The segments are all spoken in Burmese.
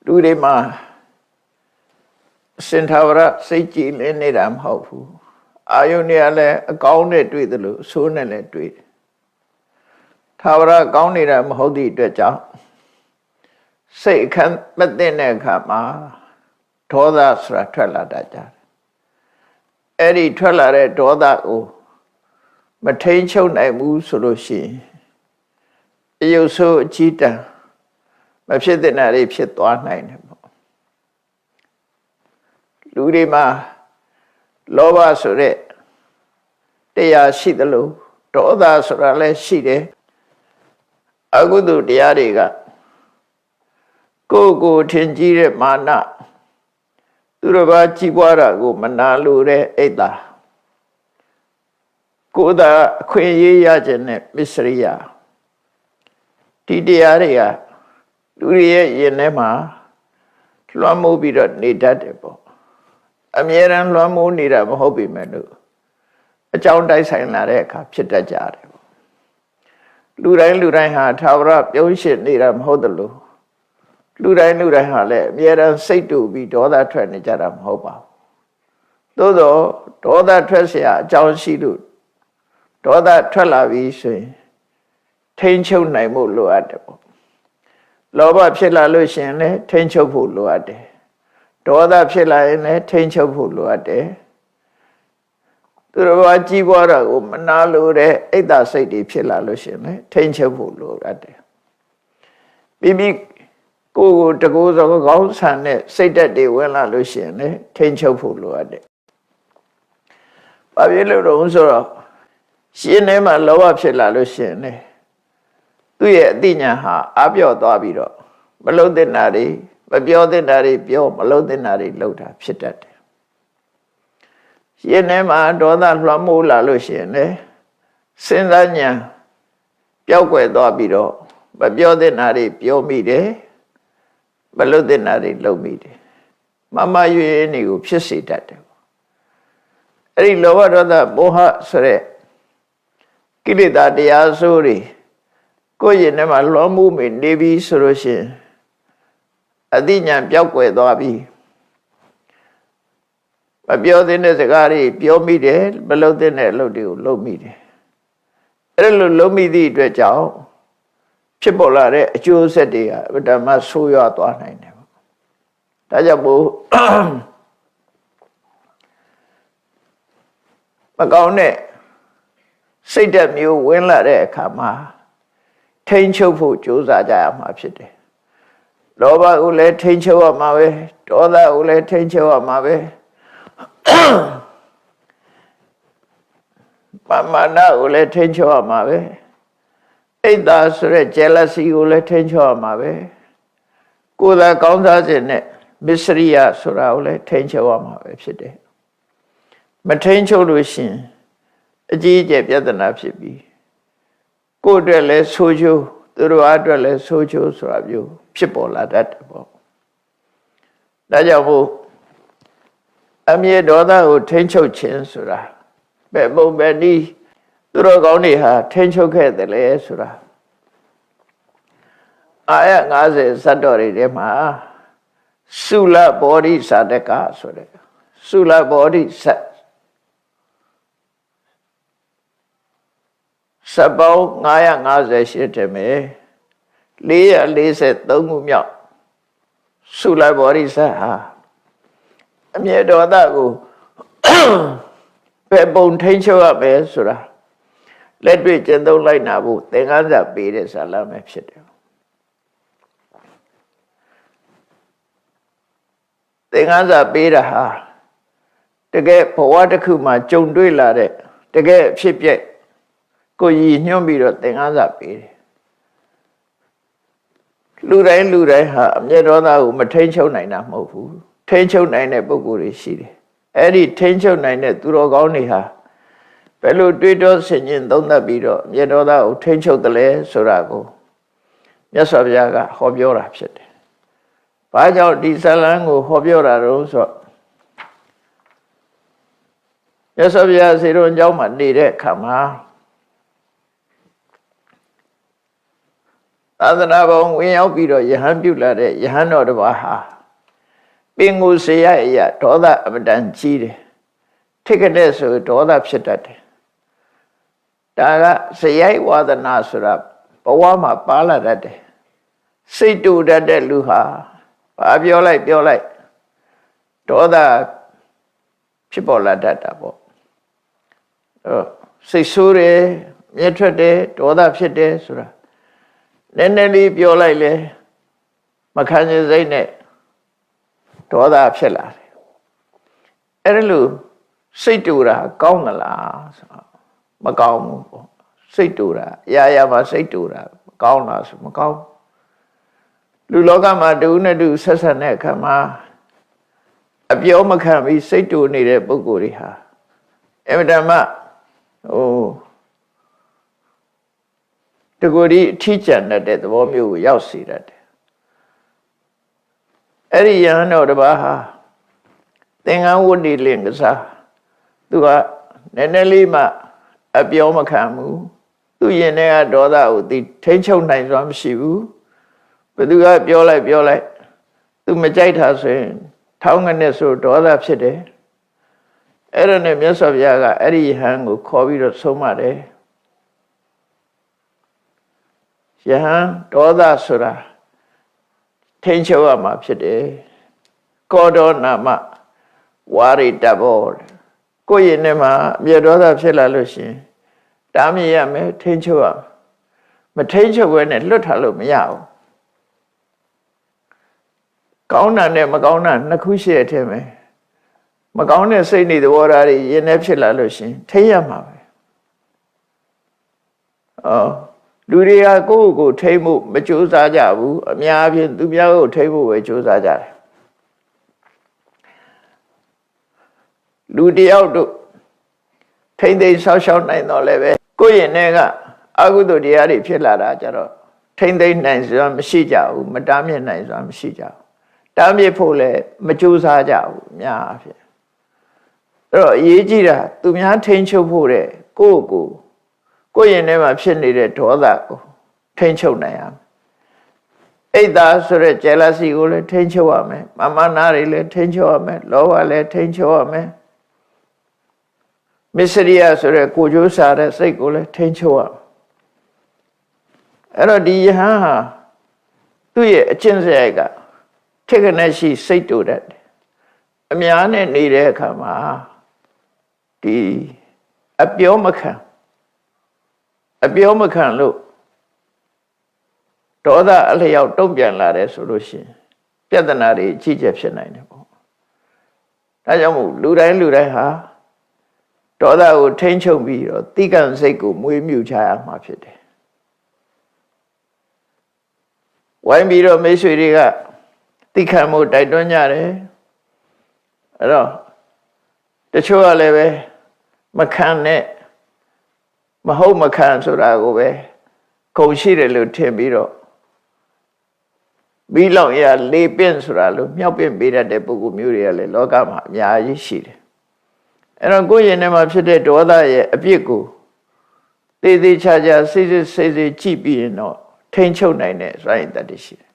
လူတွေမှာစင်ထာဝရစိတ်ကြည်လင်းနေတာမဟုတ်ဘူးအာယုန်တွေကလည်းအကောင်းနဲ့တွေ့တယ်လို့အဆိုးနဲ့လည်းတွေ့တယ်ထာဝရကောင်းနေတာမဟုတ်သည့်အတွက်ကြောင့်စိတ်အခမ်းမသိတဲ့အခါမှာဒေါသဆိုတာထွက်လာတတ်ကြတယ်အဲ့ဒီထွက်လာတဲ့ဒေါသကိုမထိန်ချုပ်နိုင်ဘူးဆိုလို့ရှိရင်အယုတ်ဆိုးအချီးတန်မဖြစ်တဲ့နာတွေဖြစ်သွားနိုင်တယ်ပေါ့လူတွေမှာလောဘဆိုတဲ့တရားရှိသလိုဒေါသဆိုတာလည်းရှိတယ်အကုသိုလ်တရားတွေကကိုယ်ထင်ကြီးတဲ့မာနသူတစ်ပါးကြီးပွားတာကိုမနာလိုတဲ့အိတ်တာကိုယ်သာအခွင့်အရေးရခြင်းနဲ့မစ္စရိယဒီတရားတွေကလူတွေရဲ့ရင်ထဲမှာလွှမ်းမိုးပြီးတော့နေတတ်တယ်ပေါ့အမြဲတမ်းလွှမ်းမိုးနေတာမဟုတ်ပေမဲ့လို့အကြောင်းတိုက်ဆိုင်လာတဲ့အခါဖြစ်တတ်ကြတယ်ပေါ့လူတိုင်းဟာထာဝရပြုံးရှင်းနေတာမဟုတ်တယ်လို့လူတိုင်းဟာလည်းအမြဲတမ်းစိတ်တူပြီးဒေါသထွက်နေကြတာမဟုတ်ပါဘူးသို့သောဒေါသထွက်เสียအကြောင်းရှိလို့ဒေါသထွက်လာပြီဆိုရင်ထိန်းချုပ်နိုင်ဖို့လိုအပ်တယ်ပေါ့လောဘဖြစ်လာလို့ရှိရင်လည်းထိန်းချုပ်ဖို့လိုအပ်တယ်ဒေါသဖြစ်လာရင်လည်းထိန်းချုပ်ဖို့လိုအပ်တယ်သူတော်ဘာကြီးပွားတာကိုမနာလိုတဲ့အိတ်သာစိတ်တွေဖြစ်လာလို့ရှိရင်လည်းထိန်းချုပ်ဖို့လိုအပ်တယ်ပြီးကိုယ်တကူစောကောင်းဆန်တဲ့စိတ်ဓာတ်တွေဝင်လာလို့ရှိရင်လည်းထိန်းချုပ်ဖို့လိုအပ်တယ်ဘာဖြစ်လို့လဲဆိုတော့ရှင်ထဲမှာလောဘဖြစ်လာလို့ရှိရင်လည်းသူ့ရဲ့အသိဉာဏ်ဟာအပြော့သွားပြီးတော့မလုံးတဲ့နာတွေမပြောတဲ့နာတွေပြောမလုံးတဲ့နာတွေလောက်တာဖြစ်တတ်တယ်ရှင်ထဲမှာဒေါသလွှမ်းမိုးလာလို့ရှိရင်လည်းစဉ်းစားဉာဏ်ပျောက်ကွယ်သွားပြီးတော့မပြောတဲ့နာတွေပြောမိတယ်မလုံးတဲ့နာတွေလုံးမိတယ်မမရွေးနေကိုဖြစ်စေတတ်တယ်အဲ့ဒီလောဘဒေါသမောဟဆိုတဲ့ကိလေသာတရားဆိုးတွေကိုယ်ရင်ထဲမှာလွှမ်းမိုးမိနေပြီဆိုလို့ရှိရင်အသိဉာဏ်ပျောက်ကွယ်သွားပြီမပြောတဲ့စကားတွေပြောမိတယ်မလုပ်တဲ့အလုပ်တွေကိုလုပ်မိတယ်အဲ့လိုလုပ်မိသည့်အတွက်ကြောင့်ဖြစ်ပေါ်လာတဲ့အကျိုးဆက်တွေကဓမ္မဆိုးရွားသွားနိုင်တယ်ဒါကြောင့်မို့မကောင်းတဲ့စိတ်ဓာတ်မျိုးဝင်လာတဲ့အခါမှာထိန်းချုပ်ဖို့ကြိုးစားကြရမှာဖြစ်တယ်လောဘကိုလည်းထိန်းချုပ်ရမှာပဲဒေါသကိုလည်းထိန်းချုပ်ရမှာပဲမာနကိုလည်းထိန်းချုပ်ရမှာပဲအိတ်သာဆိုတဲ့ jealousy ကိုလည်းထိန်းချုပ်ရမှာပဲကိုယ်သာကောင်းစားခြင်းနဲ့မစ္စရိယဆိုတာကိုလည်းထိန်းချုပ်ရမှာပဲဖြစ်တယ်မထိန်းချုပ်လို့ရှိရင်အကြီးအကျယ်ပြဿနာဖြစ်ပြီးကိုယ်အတွက်လည်းဆိုးချိုးသူတို့အတွက်လည်းဆိုးချိုးဆိုတာမျိုးဖြစ်ပေါ်လာတတ်တယ်ပေါ့ဒါကြောင့်မို့အမြဲဒေါသကိုထိန်းချုပ်ခြင်းဆိုတာဘယ်ပုံပဲနည်းသူတို့ကောင်းတွေဟာထိန်းချုပ်ခဲ့တယ်လေဆိုတာအာယ50ဇတ်တော်တွေထဲမှာသုလဘောဓိစာတကဆိုတဲ့သုလဘောဓိဇတ်စပေါင်း958တယ်မယ်443ခုမြောက်သုလဘောဓိဇတ်ဟာအမြဲဒေါသကိုပဲပုံထိန်ချုပ်ရမယ်ဆိုတာလက်တွေ့ကျင့်သုံးလိုက်နာဖို့သင်္ကန်းစာပေးတဲ့ဇာလမ်းပဲဖြစ်တယ်သင်္ကန်းစာပေးတာဟာတကယ်ဘဝတစ်ခုမှာကြုံတွေ့လာတဲ့တကယ်ဖြစ်ပျက်ကိုရည်ညွှန်းပြီးတော့သင်္ကန်းစာပေးတယ်လူတိုင်းဟာအမျက်ဒေါသကိုမထိန်ချုပ်နိုင်တာမဟုတ်ဘူးထိန်ချုပ်နိုင်တဲ့ပုဂ္ဂိုလ်တွေရှိတယ်အဲ့ဒီထိန်ချုပ်နိုင်တဲ့သူတော်ကောင်းတွေဟာဘယ်လိုတွေးတောဆင်ခြင်သုံးသပ်ပြီးတော့အမျက်ဒေါသကိုထိန်ချုပ်တယ်လဲဆိုတာကိုမြတ်စွာဘုရားကဟောပြောတာဖြစ်တယ်ဘာကြောင့်ဒီဇာလံကိုဟောပြောတာတော့ဆိုတော့မြတ်စွာဘုရားစေတော်ကျောင်းမှာနေတဲ့အခါမှာ သာသနာပေါင်းဝင်ရောက်ပြီးတော့ယဟန်ပြုလာတဲ့ယဟန်တော်တစ်ပါးဟာပင်ကိုယ်စေရအရာဒေါသအမတန်ကြီးတယ်ထိကတဲ့ဆိုဒေါသဖြစ်တတ်တယ်ဒါကစရိုက်ဝါဒနာဆိုတာဘဝမှာပါလာတတ်တယ်စိတ်တူတတ်တဲ့လူဟာဘာပြောလိုက်ဒေါသဖြစ်ပေါ်လာတတ်တာပေါ့စိတ်ဆိုးတယ်မြဲထွက်တယ်ဒေါသဖြစ်တယ်ဆိုတာနည်းနည်းလေးပြောလိုက်လေမခံချင်စိတ်နဲ့ဒေါသဖြစ်လာတယ်အဲ့ဒါလို့စိတ်တူတာကောင်းသလားဆိုမကောင်းဘူးပေါ့စိတ်တူတာအရာမှာစိတ်တူတာကောင်းလားဆိုမကောင်းလူလောကမှာတူနဲ့တူဆက်ဆက်တဲ့အခါမှာအပြောမခံပြီးစိတ်တူနေတဲ့ပုဂ္ဂိုလ်တွေဟာအမှန်တမ်းတကူဒီအထီးကျန်တဲ့သဘောမျိုးကိုရောက်စေတတ်တယ်အဲ့ဒီယဟန်တော်တစ်ပါးဟာသင်္ကန်းဝတ်နေလင်ကစားသူကနည်းနည်းလေးမှအပြောမခံဘူးသူရင်ထဲကဒေါသကိုသူထိန်းချုပ်နိုင်စွာမရှိဘူးဘယ်သူကပြောလိုက်သူမကြိုက်တာဆိုရင်ထောင်းငနဲ့ဆိုဒေါသဖြစ်တယ်အဲ့ဒါနဲ့မြတ်စွာဘုရားကအဲ့ဒီယဟန်ကိုခေါ်ပြီးတော့ဆုံးမတယ်ယဟန်ဒေါသဆိုတာထိန်းချုပ်ရမှာဖြစ်တယ်ကောဒေါနာမဝါရိတဘောကိုယ့်ရင်ထဲမှာအမျက်ဒေါသဖြစ်လာလို့ရှိရင်တားမြစ်ရမယ်ထိန်းချုပ်ရမထိန်းချုပ်ဘဲနဲ့လွတ်ထားလို့မရဘူးကောင်းတာနဲ့မကောင်းတာနှစ်ခုရှိတဲ့အထက်ပဲမကောင်းတဲ့စိတ်နေသဘောထားတွေရင်ထဲဖြစ်လာလို့ရှိရင်ထိန်းရမှာပဲလူတွေကကိုယ့်ကိုယ်ထိန်းဖို့မကြိုးစားကြဘူးအများအားဖြင့်သူများကိုထိန်းဖို့ပဲကြိုးစားကြတယ်လူတယောက်တို့ထိန်းသိမ်းဆောက်ရှောက်နိုင်တော့လည်းပဲကိုယ့်ရင်ထဲကအကုသိုလ်တရားတွေဖြစ်လာတာကြတော့ထိန်းသိမ်းနိုင်စွာမရှိကြဘူးမတားမြစ်နိုင်စွာမရှိကြဘူးတားမြစ်ဖို့လည်းမကြိုးစားကြဘူးအများအားဖြင့်အဲ့တော့အရေးကြီးတာသူများထိန်းချုပ်ဖို့တဲ့ကိုယ့်ရင်ထဲမှာဖြစ်နေတဲ့ဒေါသကိုထိန်းချုပ်နိုင်ရမယ်အိတ်သားဆိုတဲ့ jealousy ကိုလည်းထိန်းချုပ်ရမယ်မာမနာတွေလည်းထိန်းချုပ်ရမယ်လောဘလည်းထိန်းချုပ်ရမယ်မစ္စရိယဆိုတဲ့ကိုကြိုးစားတဲ့စိတ်ကိုလည်းထိန်းချုပ်ရအဲ့တော့ဒီယဟန်ဟာသူ့ရဲ့အကျင့်စရိုက်ကထိကနဲ့ရှိစိတ်တူတတ်တယ်အများနဲ့နေတဲ့အခါမှာဒီအပြောမခံလို့ဒေါသအလျောက်တုံ့ပြန်လာတယ်ဆိုလို့ရှိရင်ပြဿနာတွေကြီးကျယ်ဖြစ်နိုင်တယ်ပေါ့ဒါကြောင့်မို့လူတိုင်းဟာဒေါသကိုထိန်းချုပ်ပြီးတော့တိကံစိတ်ကိုမွေးမြူချရမှာဖြစ်တယ်ဝိုင်းပြီးတော့မိတ်ဆွေတွေကတိခံမှုတိုက်တွန်းကြတယ်အဲ့တော့တချို့ကလည်းပဲမခံနဲ့မဟုတ်မခံဆိုတာကိုပဲခုံရှိတယ်လို့ထင်ပြီးတော့ပြီးလောက်ရလေပင့်ဆိုတာလို့မြောက်ပင့်ပေးတတ်တဲ့ပုဂ္ဂိုလ်မျိုးတွေကလည်းလောကမှာအများကြီးရှိတယ်အဲ့တော့ကိုယ့်ရင်ထဲမှာဖြစ်တဲ့ဒေါသရဲ့အပြစ်ကိုသေသေးချာချာစိတ်ကြည့်ပြီးရင်တော့ထိန်းချုပ်နိုင်တဲ့စွမ်းရည်တတ်တရှိတယ်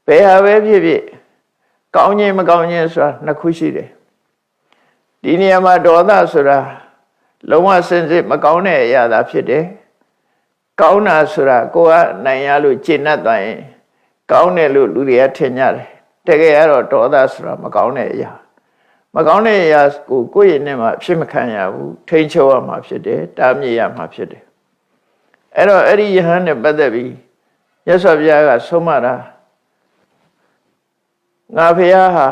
ဘယ်ဟာပဲဖြစ်ကောင်းခြင်းမကောင်းခြင်းဆိုတာနှစ်ခုရှိတယ်ဒီနေရာမှာဒေါသဆိုတာလုံးဝစင်စစ်မကောင်းတဲ့အရာသာဖြစ်တယ်ကောင်းတာဆိုတာကိုယ်ကနိုင်ရလို့ကျင့်တတ်သွားရင်ကောင်းတယ်လို့လူတွေကထင်ကြတယ်တကယ်ကတော့ဒေါသဆိုတာမကောင်းတဲ့အရာမကောင်းတဲ့အရာကိုကိုယ့်ရင်ထဲမှာဖြစ်မခံရဘူးထိန်းချုပ်ရမှာဖြစ်တယ်တားမြစ်ရမှာဖြစ်တယ်အဲ့တော့အဲ့ဒီယဟန်နဲ့ပတ်သက်ပြီးမြတ်စွာဘုရားကဆုံးမတာငါဖះဟာ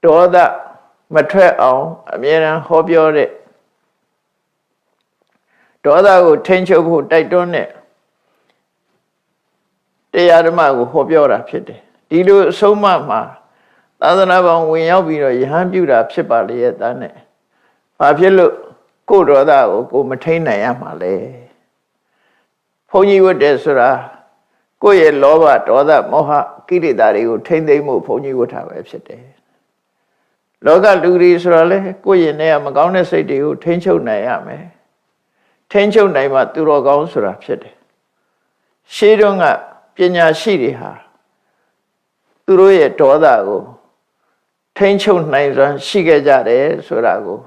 ဒေါသမထွက်အောင်အမြဲတမ်းဟောပြောတဲ့ဒေါသကိုထိန်းချုပ်ဖို့တိုက်တွန်းတဲ့တရားဓမ္မကိုဟောပြောတာဖြစ်တယ်ဒီလိုအဆုံးအမမှာသာသနာ့ဘောင်ဝင်ရောက်ပြီးတော့ယဟန်ပြုတာဖြစ်ပါလေရဲ့သားနဲ့ဘာဖြစ်လို့ကိုယ်ဒေါသကိုကိုမထိန်းနိုင်ရမှာလဲဘုန်းကြီးဝတ်တယ်ဆိုတာကိုယ့်ရဲ့လောဘဒေါသမောဟကိလေသာတွေကိုထိန်းသိမ်းမှုဘုန်းကြီးဝတ်တာပဲဖြစ်တယ်လောကလူတွေဆိုတာလေကိုယ့်ရင်ထဲကမကောင်းတဲ့စိတ်တွေကိုထိန်းချုပ်နိုင်ရမယ်ထိန်းချုပ်နိုင်မှသူတော်ကောင်းဆိုတာဖြစ်တယ် ရှေးတုန်းကပညာရှိတွေဟာသူတို့ရဲ့ဒေါသကိုထိန်းချုပ်နိုင်စွမ်းရှိခဲ့ကြတယ်ဆိုတာကို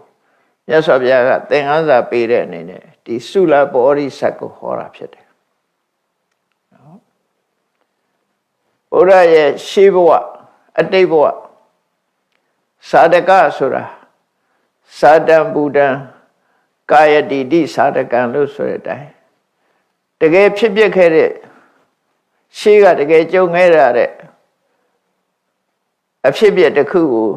မြတ်စွာဘုရားကသင်္ကန်းစာပေးတဲ့အနေနဲ့ဒီသုလဘောဓိစက်ကိုဟောတာဖြစ်တယ်နော်ဘုရားရဲ့ရှေးဘဝအတိတ်ဘဝသာဓကဆိုတာသာတံဘူတံကာယတိတိသာဓကံလို့ဆိုတဲ့အတိုင်းတကယ်ဖြစ်ပျက်ခဲ့တဲ့ရှေးကတကယ်ကြုံခဲ့ရတဲ့အဖြစ်ပြက်တစ်ခုကို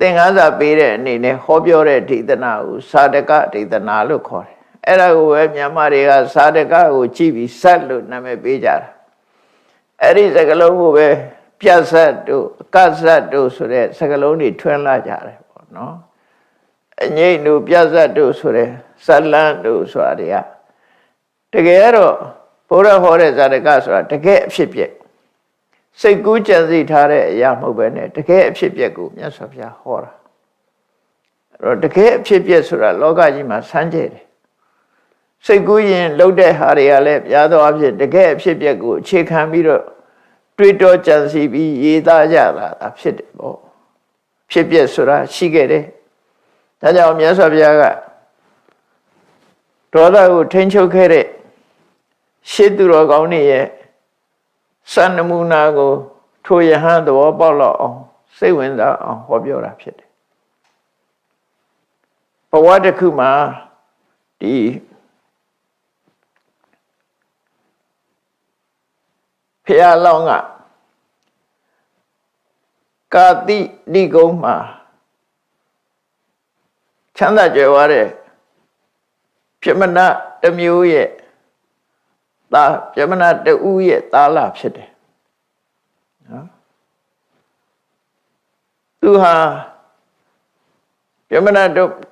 သင်္ကန်းစာပေးတဲ့အနေနဲ့ဟောပြောတဲ့ဒေသနာကိုသာဓကဒေသနာလို့ခေါ်တယ်အဲ့ဒါကိုပဲမြန်မာတွေကသာဓကကိုကြည့်ပြီးဇတ်လို့နာမည်ပေးကြတာအဲ့ဒီစကားလုံးကိုပဲပြတ်ဇတ်တို့အကဇတ်တို့ဆိုတဲ့စကားလုံးတွေထွန်းလာကြတယ်ပေါ့နော်အငိမ့်တို့ပြတ်ဇတ်တို့ဆိုတဲ့ဇတ်လန်းတို့ဆိုတာတွေကတကယ်တော့ဘုရားဟောတဲ့ဇာတကဆိုတာတကယ်အဖြစ်ပြက်စိတ်ကူးကြံစည်ထားတဲ့အရာမဟုတ်ပဲနဲ့တကယ်အဖြစ်ပြက်ကိုမြတ်စွာဘုရားဟောတာအဲ့တော့တကယ်အဖြစ်ပြက်ဆိုတာလောကကြီးမှာဆန်းကျဲတယ်စိတ်ကူးရင်လှုပ်တဲ့ဟာတွေကလည်းပြားသောအဖြစ်တကယ်အဖြစ်ပြက်ကိုအခြေခံပြီးတော့တွေးတောကြံစည်ပြီးရေးသားကြတာဖြစ်တယ်ပေါ့ဖြစ်ပြက်ဆိုတာရှိခဲ့တယ်ဒါကြောင့်မြတ်စွာဘုရားကဒေါသကိုထိန်းချုပ်ခဲ့တဲ့ရှေးသူတော်ကောင်းတွေရဲ့စံနမူနာကိုထိုယဟန်သဘောပေါက်လောက်အောင်စိတ်ဝင်စားအောင်ဟောပြောတာဖြစ်တယ်ဘဝတစ်ခုမှာဒီဖျားလောင်းကကာတိတိကုန်းမှာချမ်းသာကြွယ်ဝတဲ့ပြမနာတစ်မျိုးရဲ့သားပြမနာတူရဲ့သားလာဖြစ်တယ်နော်သူဟာပြမနာ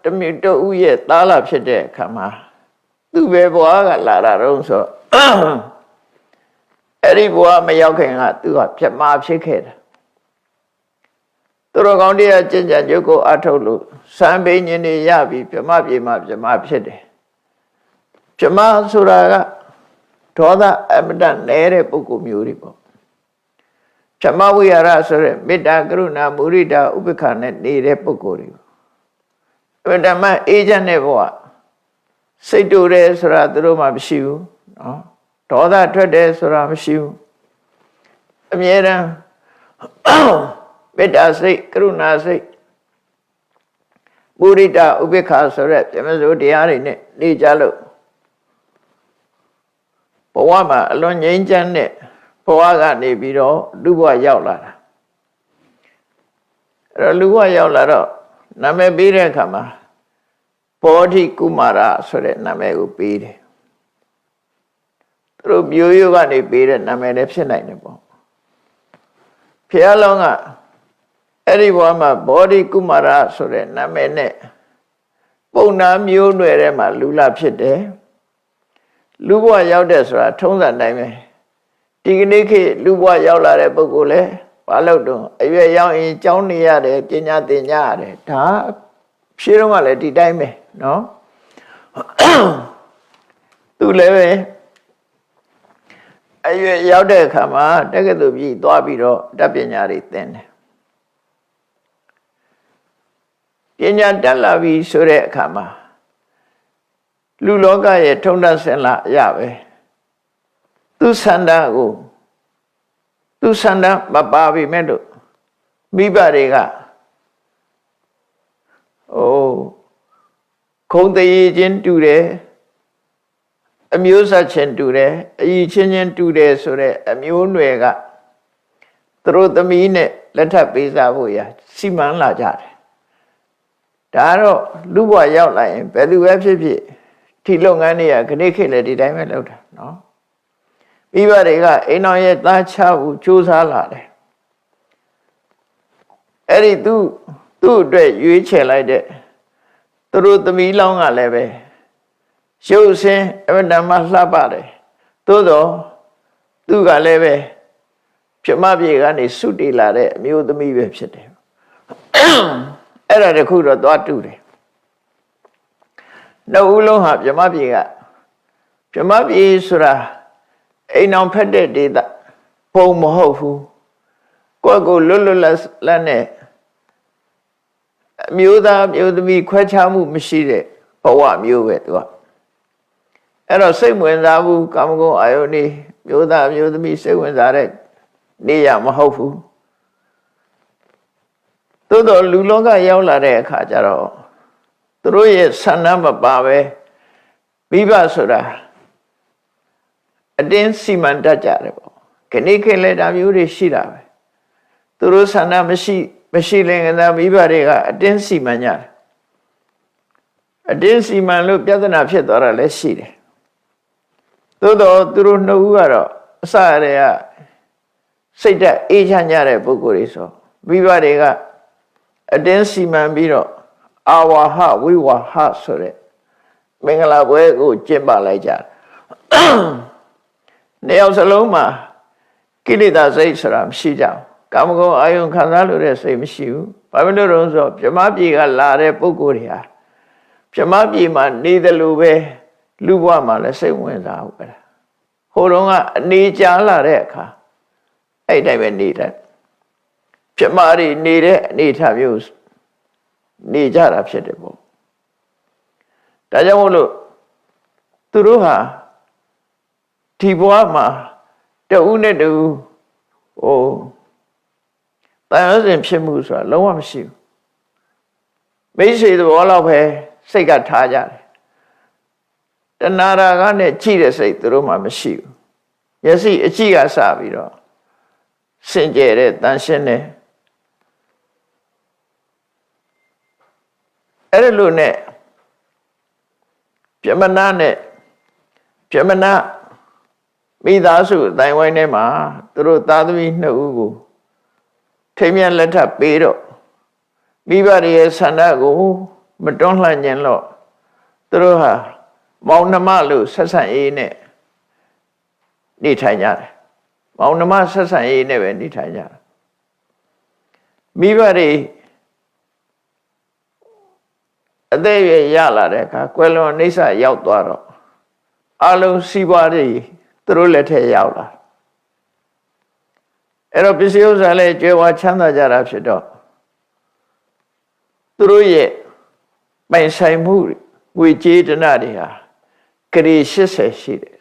တမျိုးတူရဲ့သားလာဖြစ်တဲ့အခါမှာသူ့ပဲဘွားကလာတာတော့ဆိုအဲ့ဒီဘွားမရောက်ခင်ကသူကပြမဖြစ်ခဲ့တယ်သူတော်ကောင်းတရားကျင့်ကြံကြုတ်ကိုအထုတ်လို့စံပိညင်တွေရပြီးပြမပြေမှပြမဖြစ်တယ်ပြမဆိုတာကဒေါသအမတန်နဲတဲ့ပုဂ္ဂိုလ်မျိုးတွေပေါ့ပြမဝိဟာရဆိုတဲ့မေတ္တာကရုဏာမုဒိတာဥပေက္ခနဲ့နေတဲ့ပုဂ္ဂိုလ်တွေအမတန်မှအေးချမ်းတဲ့ဘဝစိတ်တူတယ်ဆိုတာသူတို့မှမရှိဘူးနော်ဒေါသထွက်တယ်ဆိုတာမရှိဘူးအမြဲတမ်းမေတ္တာစိတ်ကရုဏာစိတ်မုဒိတာဥပေက္ခဆိုတဲ့ပြမစိုးတရားတွေနဲ့နေကြလို့ဘဝမှာအလွန်ငြိမ်းချမ်းတဲ့ဘဝကနေပြီးတော့လူဘဝရောက်လာတာအဲ့တော့လူဘဝရောက်လာတော့နာမည်ပေးတဲ့အခါမှာဘောဓိကုမာရဆိုတဲ့နာမည်ကိုပေးတယ်သူတို့မျိုးရိုးကနေပေးတဲ့နာမည်လည်းဖြစ်နိုင်တယ်ပေါ့ဖျားလောင်းကအဲ့ဒီဘဝမှာဘောဓိကုမာရဆိုတဲ့နာမည်နဲ့ပုံနာမျိုးနွယ်ထဲမှာလူလာဖြစ်တယ်လူဘဝရောက်တဲ့ဆိုတာထုံးစံတိုင်းပဲဒီကနေ့ခေတ်လူဘဝရောက်လာတဲ့ပုဂ္ဂိုလ်လဲဘာလို့တော့အရွယ်ရောက်ရင်ကြောင်းနေရတယ်ပညာသင်ကြရတယ်ဒါဖြေတော့ကလည်းဒီတိုင်းပဲနော်သူလည်းပဲအရွယ်ရောက်တဲ့အခါမှာတက္ကသိုလ်ပြည်သွားပြီးတော့တတ်ပညာတွေသင်တယ်ပညာတက်လာပြီဆိုတဲ့အခါမှာလူလောကရဲ့ထုံတတ်စင်လာအရာပဲသူဆန္ဒကိုသူဆန္ဒမပါပြီမဲ့လို့မိဘတွေကခုံတည်ခြင်းတူတယ်အမျိုးဆက်ချင်းတူတယ်အည်ချင်းချင်းတူတယ်ဆိုတဲ့အမျိုးနွယ်ကသူတို့သမီးနဲ့လက်ထပ်ပေးစားဖို့ရစီမံလာကြတယ်ဒါတော့လူဘဝရောက်လာရင်ဘယ်သူပဲဖြစ်ဖြစ်ဒီလုပ်ငန်းတွေကခဏခေတ်လည်းဒီတိုင်းပဲလုပ်တာနော်မိဘတွေကအိမ်တော်ရဲ့သားချဖို့ကြိုးစားလာတယ်အဲ့ဒီသူ့အတွက်ရွေးချယ်လိုက်တဲ့သူတို့သမီးလောင်းကလည်းပဲရုပ်ဆင်းအမတန်မှလှပတယ်သို့တော့သူကလည်းပဲပြမပြေကနေစုတည်လာတဲ့အမျိုးသမီးပဲဖြစ်တယ်အဲ့ဒါတခုတော့သွားတူတယ်နှစ်ဦးလုံးဟာပြမပြေက ပြမပြေဆိုတာအိမ်အောင်ဖက်တဲ့ဒေသပုံမဟုတ်ဘူးကိုယ့်ကိုလွတ်လွတ်လပ်လပ်နဲ့အမျိုးသားမျိုးသမီးခွဲခြားမှုမရှိတဲ့ဘဝမျိုးပဲသူကအဲ့တော့စိတ်ဝင်စားဘူးကာမဂုဏ်အာယုန်นี่မျိုးသားမျိုးသမီးစိတ်ဝင်စားတဲ့နေရမဟုတ်ဘူးသို့တော့လူလောကရောက်လာတဲ့အခါကျတော့သူတို့ရဲ့ဆန္ဒမပါပဲမိဘဆိုတာအတင်းစီမံတတ်ကြတယ်ပေါ့ခဏခင်းလဲတာမျိုးတွေရှိတာပဲသူတို့ဆန္ဒမရှိလင်ကသာမိဘတွေကအတင်းစီမံကြတယ်အတင်းစီမံလို့ပြဿနာဖြစ်သွားတာလည်းရှိတယ်သို့တော့သူတို့နှစ်ဦးကတော့အစရတဲ့ကစိတ်ဓာတ်အေးချမ်းကြတဲ့ပုဂ္ဂိုလ်တွေဆိုမိဘတွေကအတင်းစီမံပြီးတော့အာဝါဟဝိဝါဟဆိုတဲ့မင်္ဂလာပွဲကိုကျင့်ပလိုက်ကြတယ်နှစ်ယောက်စလုံးမှာကိလေသာစိတ်ဆိုတာမရှိကြဘူးကာမဂုဏ်အာယုန်ခံစားလို့တဲ့စိတ်မရှိဘူးဘာဖြစ်လို့လဲဆိုတော့ဗြဟ္မပြည်ကလာတဲ့ပုဂ္ဂိုလ်တွေဟာဗြဟ္မပြည်မှာနေတယ်လို့ပဲလူဘဝမှာလည်းစိတ်ဝင်စားဘူးပဲဟိုတုန်းကအနေကြာလာတဲ့အခါအဲ့တိုင်းပဲနေတယ်ဗြဟ္မတွေနေတဲ့အနေထားမျိုးနေကြတာဖြစ်တယ်ပေါ့ဒါကြောင့်မို့လို့သူတို့ဟာဒီဘဝမှာတဦးနဲ့တူတန်ရုံးစဉ်ဖြစ်မှုဆိုတာလုံးဝမရှိဘူးမိတ်ဆွေသဘောလောက်ပဲစိတ်ကထားကြတယ်တဏှာရာဂနဲ့ကြည့်တဲ့စိတ်သူတို့မှမရှိဘူးမျက်စိအကြည့်ကစပြီးတော့စင်ကြယ်တဲ့တန်ရှင်းတဲ့အဲ့ဒီလိုနဲ့ပြမနာနဲ့ပြမနာမိသားစုအတိုင်းဝိုင်းထဲမှာသူတို့သားသမီးနှစ်ဦးကိုထိမ်းမြတ်လက်ထပ်ပေးတော့မိဘရဲ့ဆန္ဒကိုမတွန်းလှန်ခြင်းလို့သူတို့ဟာမောင်နှမလို့ဆက်ဆံရေးနဲ့နေထိုင်ကြတယ်မောင်နှမဆက်ဆံရေးနဲ့ပဲနေထိုင်ကြတယ်မိဘတွေအသက်အရွယ်ရလာတဲ့အခါကွယ်လွန်အိဋ္ဌရောက်သွားတော့အလုံးစီးပွားတွေသူတို့လက်ထက်ရောက်လာအဲ့တော့ပစ္စည်းဥစ္စာလည်းကြွယ်ဝချမ်းသာကြတာဖြစ်တော့သူတို့ရဲ့ပိုင်ဆိုင်မှုငွေကြေးတဏှတွေဟာဂရေ80ရှိတယ်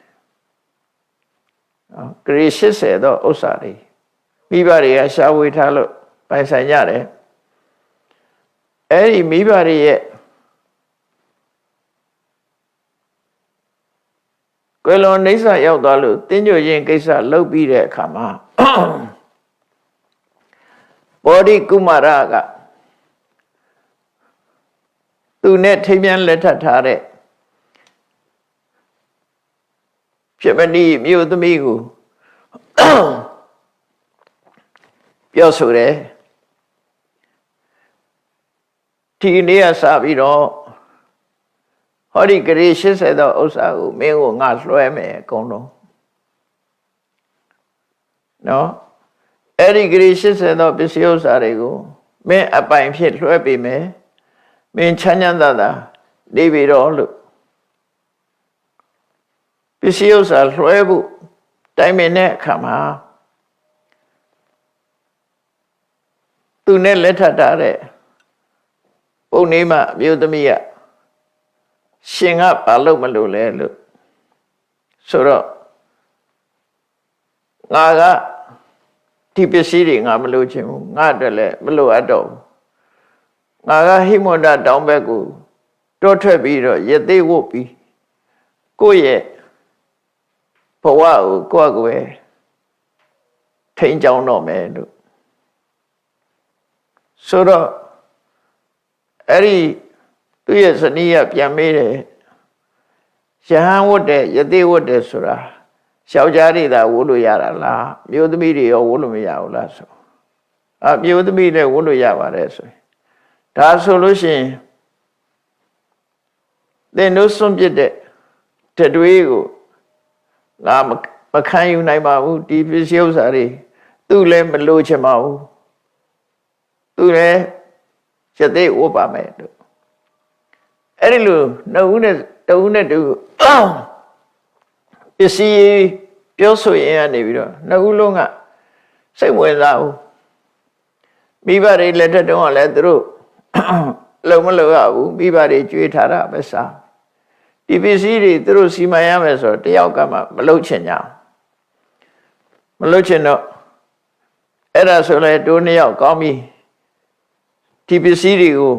ဂရေ80တော့ဥစ္စာတွေမိဘတွေကရှားဝေထားလို့ပိုင်ဆိုင်ကြတယ်အဲ့ဒီမိဘတွေရဲ့ကွယ်လွန်အိဋ္ဌရောက်သွားလို့တင်းကြိုခြင်းကိစ္စလုပ်ပြီးတဲ့အခါမှာဘောဓိကုမာရကသူနဲ့ထိမ်းမြန်းလက်ထပ်ထားတဲ့ဖြစ်မနီမြို့သမီးကိုပြောဆိုတယ်ဒီနေ့ကစပြီးတော့ဟောဒီဂရေ80သောဥစ္စာကိုမင်းကိုငါလွှဲမယ်အကုန်လုံးနော်အဲ့ဒီဂရေ80သောပစ္စည်းဥစ္စာတွေကိုမင်းအပိုင်ဖြစ်လွှဲပေးမယ်မင်းချမ်းချမ်းသာသာနေပြီတော့လို့ပစ္စည်းဥစ္စာလွှဲဖို့တိုင်ပင်တဲ့အခါမှာသူနဲ့လက်ထပ်ထားတဲ့ပုံနေမှအမျိုးသမီးကရှင်ကဘာလို့မလို့လဲလို့ဆိုတော့ငါကဒီပစ္စည်းတွေငါမလို့ချင်ဘူးငါအတွက်လည်းမလို့အပ်တော့ဘူးငါကဟိမန္တတောင်ဘက်ကိုတောထွက်ပြီးတော့ရသေးဝတ်ပြီးကိုယ့်ရဲ့ဘဝကိုကိုယ့်ကိုယ်ထိန်းကြောင်းတော့မယ်လို့ဆိုတော့အဲ့ဒီသူ့ရဲ့ဇနီးကပြန်မေးတယ်ရဟန်းဝတ်တဲ့ယသိဝတ်တဲ့ဆိုတာယောက်ျားတွေသာဝတ်လို့ရတာလားမျိုးသမီးတွေရောဝတ်လို့မရဘူးလားဆိုမျိုးသမီးလည်းဝတ်လို့ရပါတယ်ဆိုရင်ဒါဆိုလို့ရှိရင်သင်တို့စွန့်ပစ်တဲ့တတွေးကိုငါမခံယူနိုင်ပါဘူးဒီပစ္စည်းဥစ္စာတွေသူ့လည်းမလိုချင်ပါဘူးသူလည်းယသိဝတ်ပါမယ်လို့အဲ့ဒီလိုနှစ်ဦးနဲ့တဦးနဲ့တူ စ္စည်းပြောဆိုရင်ကနေပြီးတော့နှစ်ဦးလုံးကစိတ်ဝင်စားဘူးမိဘတွေလက်ထက်တုန်းကလည်းသူတို့လုံမလုံရဘူးမိဘတွေကြွေးထားတာပဲစားဒီပစ္စည်းတွေသူတို့စီမံရမယ်ဆိုတော့တယောက်ကမှမလုပ်ချင်ကြမလုပ်ချင်တော့အဲ့ဒါဆိုလဲတိုးနှစ်ယောက်ကောင်းပြီဒီပစ္စည်းတွေကို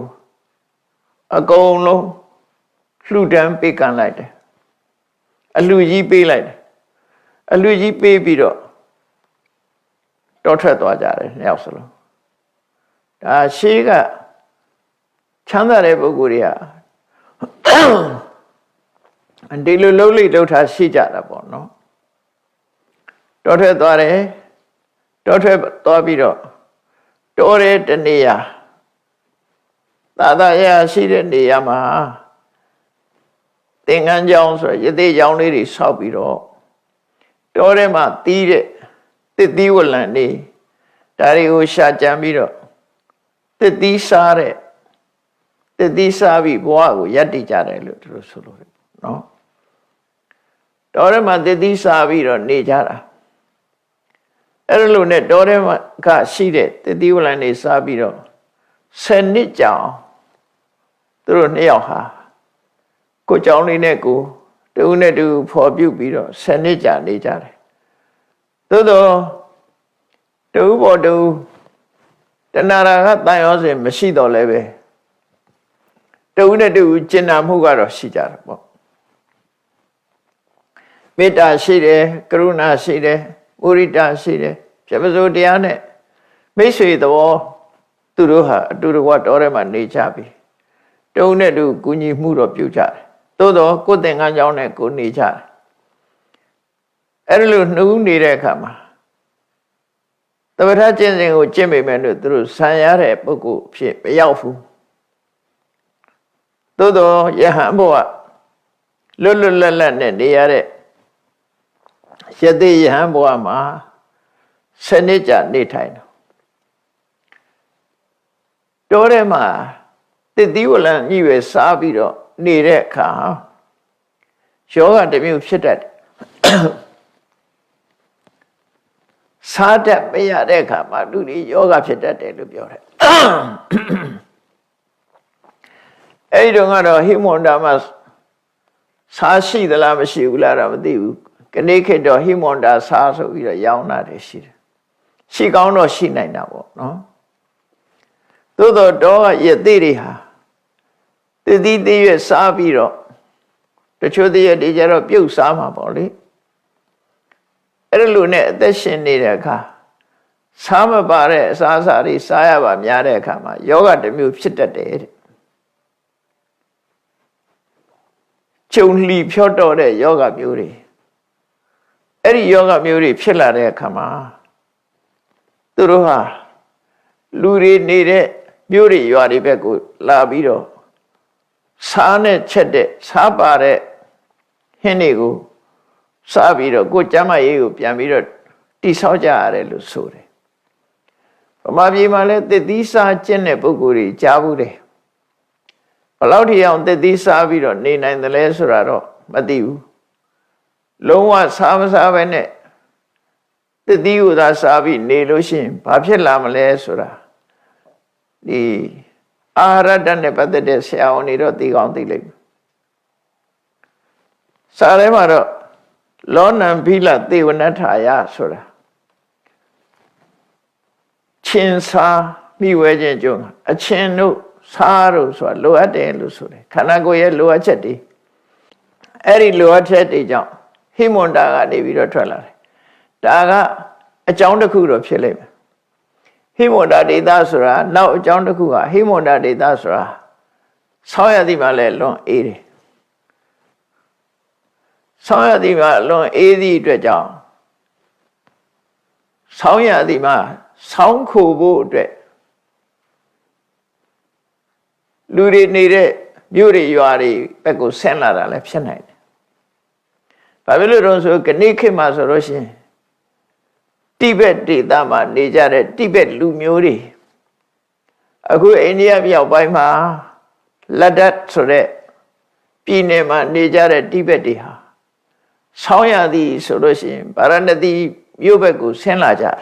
အကုန်လုံးလှူဒန်းပေးကန်လိုက်တယ်အလှူကြီးပေးလိုက်တယ်အလှူကြီးပေးပြီးတော့တောထွက်သွားကြတယ်နှစ်ယောက်စလုံးဒါရှေးကချမ်းသာတဲ့ပုဂ္ဂိုလ်တွေကဒီလိုလှုပ်လိလှုပ်ထားရှိကြတာပေါ့နော်တောထွက်သွားတယ်တောထွက်သွားပြီးတော့တောတဲ့တနေရာသာသာရရှိတဲ့နေရာမှာသင်္ကန်းကျောင်းဆိုရသေးကျောင်းလေးတွေဆောက်ပြီးတော့တောထဲမှာတီးတဲ့တစ်သီးဝလံနေဒါတွေကိုရှာကြံပြီးတော့တစ်သီးစားတဲ့တစ်သီးစားပြီးဘဝကိုယက်တည်ကြတယ်လို့သူတို့ဆိုလို့နော်တောထဲမှာတစ်သီးစားပြီးတော့နေကြတာအဲ့လိုနဲ့တောထဲမှာကရှိတဲ့တစ်သီးဝလံနေစားပြီးတော့10 နှစ်ကြာသူတို့နှစ်ယောက်ဟာကိုเจ้าလေးနဲ့ကိုတူနဲ့တူဖော်ပြုတ်ပြီးတော့10 နှစ်ကြာနေကြတယ်သို့တော့တူပေါ်တူတဏှာကတန်ရောစဉ်မရှိတော့လည်းပဲတူနဲ့တူကျင်နာမှုကတော့ရှိကြတယ်ပေါ့မေတ္တာရှိတယ်ကရုဏာရှိတယ်မုရိဒရှိတယ်ဖြစ်ပစိုးတရားနဲ့မိတ်ဆွေသဘောသူတို့ဟာအတူတကွတော်ထဲမှာနေကြပြီတုံးနဲ့တူကူညီမှုတော့ပြုကြတယ်သို့တော့ကိုယ်သင်္ကန်းကြောင်းနဲ့ကိုနေကြတယ်အဲ့လိုနှူးနေတဲ့အခါမှာတပ္ပထကျင့်စဉ်ကိုကျင့်မိမယ်လို့သူတို့ဆံရတဲ့ပုဂ္ဂိုလ်ဖြစ်မရောက်ဘူးသို့တော့ယဟန်ဘုရားလွတ်လွတ်လပ်လပ်နဲ့နေရတဲ့ယသိယဟန်ဘုရားမှာ10 နှစ်ကြာနေထိုင်တယ်တောထဲမှာတစ်သီးဝလံကြီးပဲစားပြီးတော့နေတဲ့အခါယောဂတစ်မျိုးဖြစ်တတ်တယ်စားတတ်မရတဲ့အခါမှာလူတွေယောဂဖြစ်တတ်တယ်လို့ပြောတယ်အဲ့ဒီတော့ကတော့ဟိမွန်တာမှာစားရှိသလားမရှိဘူးလားတော့မသိဘူးကနေ့ခေတ်တော့ဟိမွန်တာစားဆိုပြီးတော့ရောင်းတာတွေရှိတယ်ရှိကောင်းတော့ရှိနိုင်တာပေါ့နော်သို့တော့တော့ရသေးတွေဟာတည်တည်တည်ရစားပြီးတော့တချို့တည်းရတွေကြတော့ပြုတ်စားမှာပေါ့လေအဲ့လိုနဲ့အသက်ရှင်နေတဲ့အခါစားမပါတဲ့အစားအစာတွေစားရပါများတဲ့အခါမှာယောဂတစ်မျိုးဖြစ်တတ်တယ်တဲ့ကျုံလီဖြော့တော့တဲ့ယောဂမျိုးတွေအဲ့ဒီယောဂမျိုးတွေဖြစ်လာတဲ့အခါမှာသူတို့ဟာလူတွေနေတဲ့မြို့တွေရွာတွေဘက်ကိုလာပြီးတော့စားနဲ့ချက်တဲ့စားပါတဲ့ဟင်းတွေကိုစားပြီးတော့ကိုယ်ကျမ်းမာရေးကိုပြန်ပြီးတော့တိဆောက်ကြရတယ်လို့ဆိုတယ်ဗမာပြည်မှာလည်းတစ်သီးစားကျင့်တဲ့ပုဂ္ဂိုလ်တွေကြားဘူးတယ်ဘယ်လောက်ထိအောင်တစ်သီးစားပြီးတော့နေနိုင်တယ်လဲဆိုတာတော့မသိဘူးလုံးဝစားမစားပဲနဲ့တစ်သီးကိုသာစားပြီးနေလို့ရှိရင်ဘာဖြစ်လာမလဲဆိုတာဒီအာဟာရဓာတ်နဲ့ပတ်သက်တဲ့ဆရာဝန်တွေတော့သိကောင်းသိလိမ့်မယ်စာထဲမှာတော့လောနံဘိလသေဝနထာယဆိုတာချင်းစားမိဝဲခြင်းကြုံအချင်းတို့စားတို့ဆိုတာလိုအပ်တယ်လို့ဆိုတယ်ခန္ဓာကိုယ်ရဲ့လိုအပ်ချက်တွေအဲ့ဒီလိုအပ်ချက်တွေကြောင့်ဟိမွန်တာကနေပြီးတော့ထွက်လာတယ်ဒါကအကြောင်းတစ်ခုတော့ဖြစ်လိမ့်မယ်ဟိမွန်တာဒေသဆိုတာနောက်အကြောင်းတစ်ခုကဟိမွန်တာဒေသဆိုတာဆောင်းရသည်မှာလည်းလွန်အေးတယ်ဆောင်းရသည်မှာလွန်အေးသည့်အတွက်ကြောင့်ဆောင်းရသည်မှာဆောင်းခိုဖို့အတွက်လူတွေနေတဲ့မြို့တွေရွာတွေဘက်ကိုဆင်းလာတာလည်းဖြစ်နိုင်တယ်။ဘာဖြစ်လို့တော့ဆိုကနေ့ခေတ်မှာဆိုလို့ရှိရင်တိဘက်ဒေသမှာနေကြတဲ့တိဘက်လူမျိုးတွေအခုအိန္ဒိယမြောက်ပိုင်းမှာလက်ဒတ်ဆိုတဲ့ပြည်နယ်မှာနေကြတဲ့တိဘက်တွေဟာ ဆောင်းရသည်ဆိုလို့ရှိရင်ဗာရာဏသီမြို့ဘက်ကိုဆင်းလာကြတယ်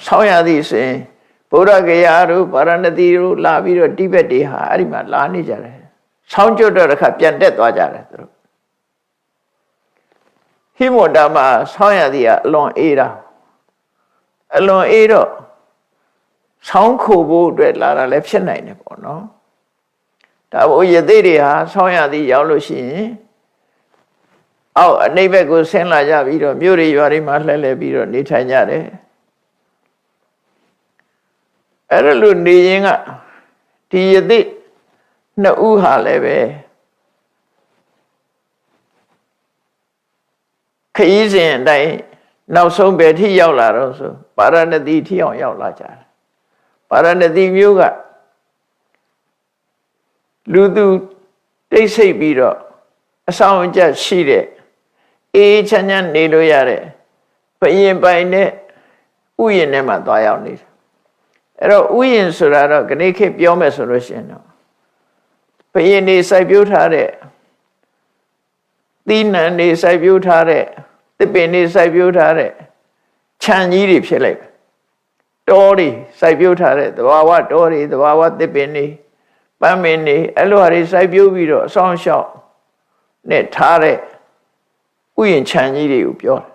ဆောင်းရသည်ဆိုရင်ဗုဒ္ဓဂယာတို့ဗာရာဏသီတို့လာပြီးတော့တိဘက်တွေဟာအဲ့ဒီမှာလာနေကြတယ်ဆောင်းကျွတ်တော့တစ်ခါပြန်တက်သွားကြတယ်သူတို့ဟိမဝန္တာမှာဆောင်းရသည်ကအလွန်အေးတာအလွန်အေးတော့ဆောင်းခိုဖို့အတွက်လာတာလည်းဖြစ်နိုင်တယ်ပေါ့နော်ဒါဘို့ယသိတွေဟာဆောင်းရသည်ရောက်လို့ရှိရင်အောက်အနိဗ္ဗာန်ကိုဆင်းလာကြပြီးတော့မြို့တွေရွာတွေမှာလှည့်လည်ပြီးတော့နေထိုင်ကြတယ်အဲ့ဒါလို့နေရင်ကဒီယသိနှစ်ဦးဟာလည်းပဲခရီးစဉ်အတိုင်းနောက်ဆုံးပဲထိရောက်လာတော့ဆိုပါရဏသီထိအောင်ရောက်လာကြတယ်ပါရဏသီမျိုးကလူသူတိတ်ဆိတ်ပြီးတော့အဆောင်အကျရှိတဲ့အေးချမ်းချမ်းနေလို့ရတဲ့ဘယင်ပိုင်နဲ့ဥယျာဉ်ထဲမှာသွားရောက်နေတယ်အဲ့တော့ဥယျာဉ်ဆိုတာတော့ခဏခေတ်ပြောမယ်ဆိုလို့ရှိရင်တော့ဘယင်နေစိုက်ပျိုးထားတဲ့သီးနှံနေစိုက်ပျိုးထားတဲ့သစ်ပင်နေစိုက်ပျိုးထားတဲ့ခြံကြီးတွေဖြစ်လိုက်တောတွေစိုက်ပျိုးထားတဲ့သဘာဝတောတွေသဘာဝသစ်ပင်တွေပန်းပင်တွေအဲ့လိုဟာတွေစိုက်ပျိုးပြီးတော့အဆောင်ရှောက်နဲ့ထားတဲ့ဥယျာဉ်ခြံကြီးတွေကိုပြောတယ်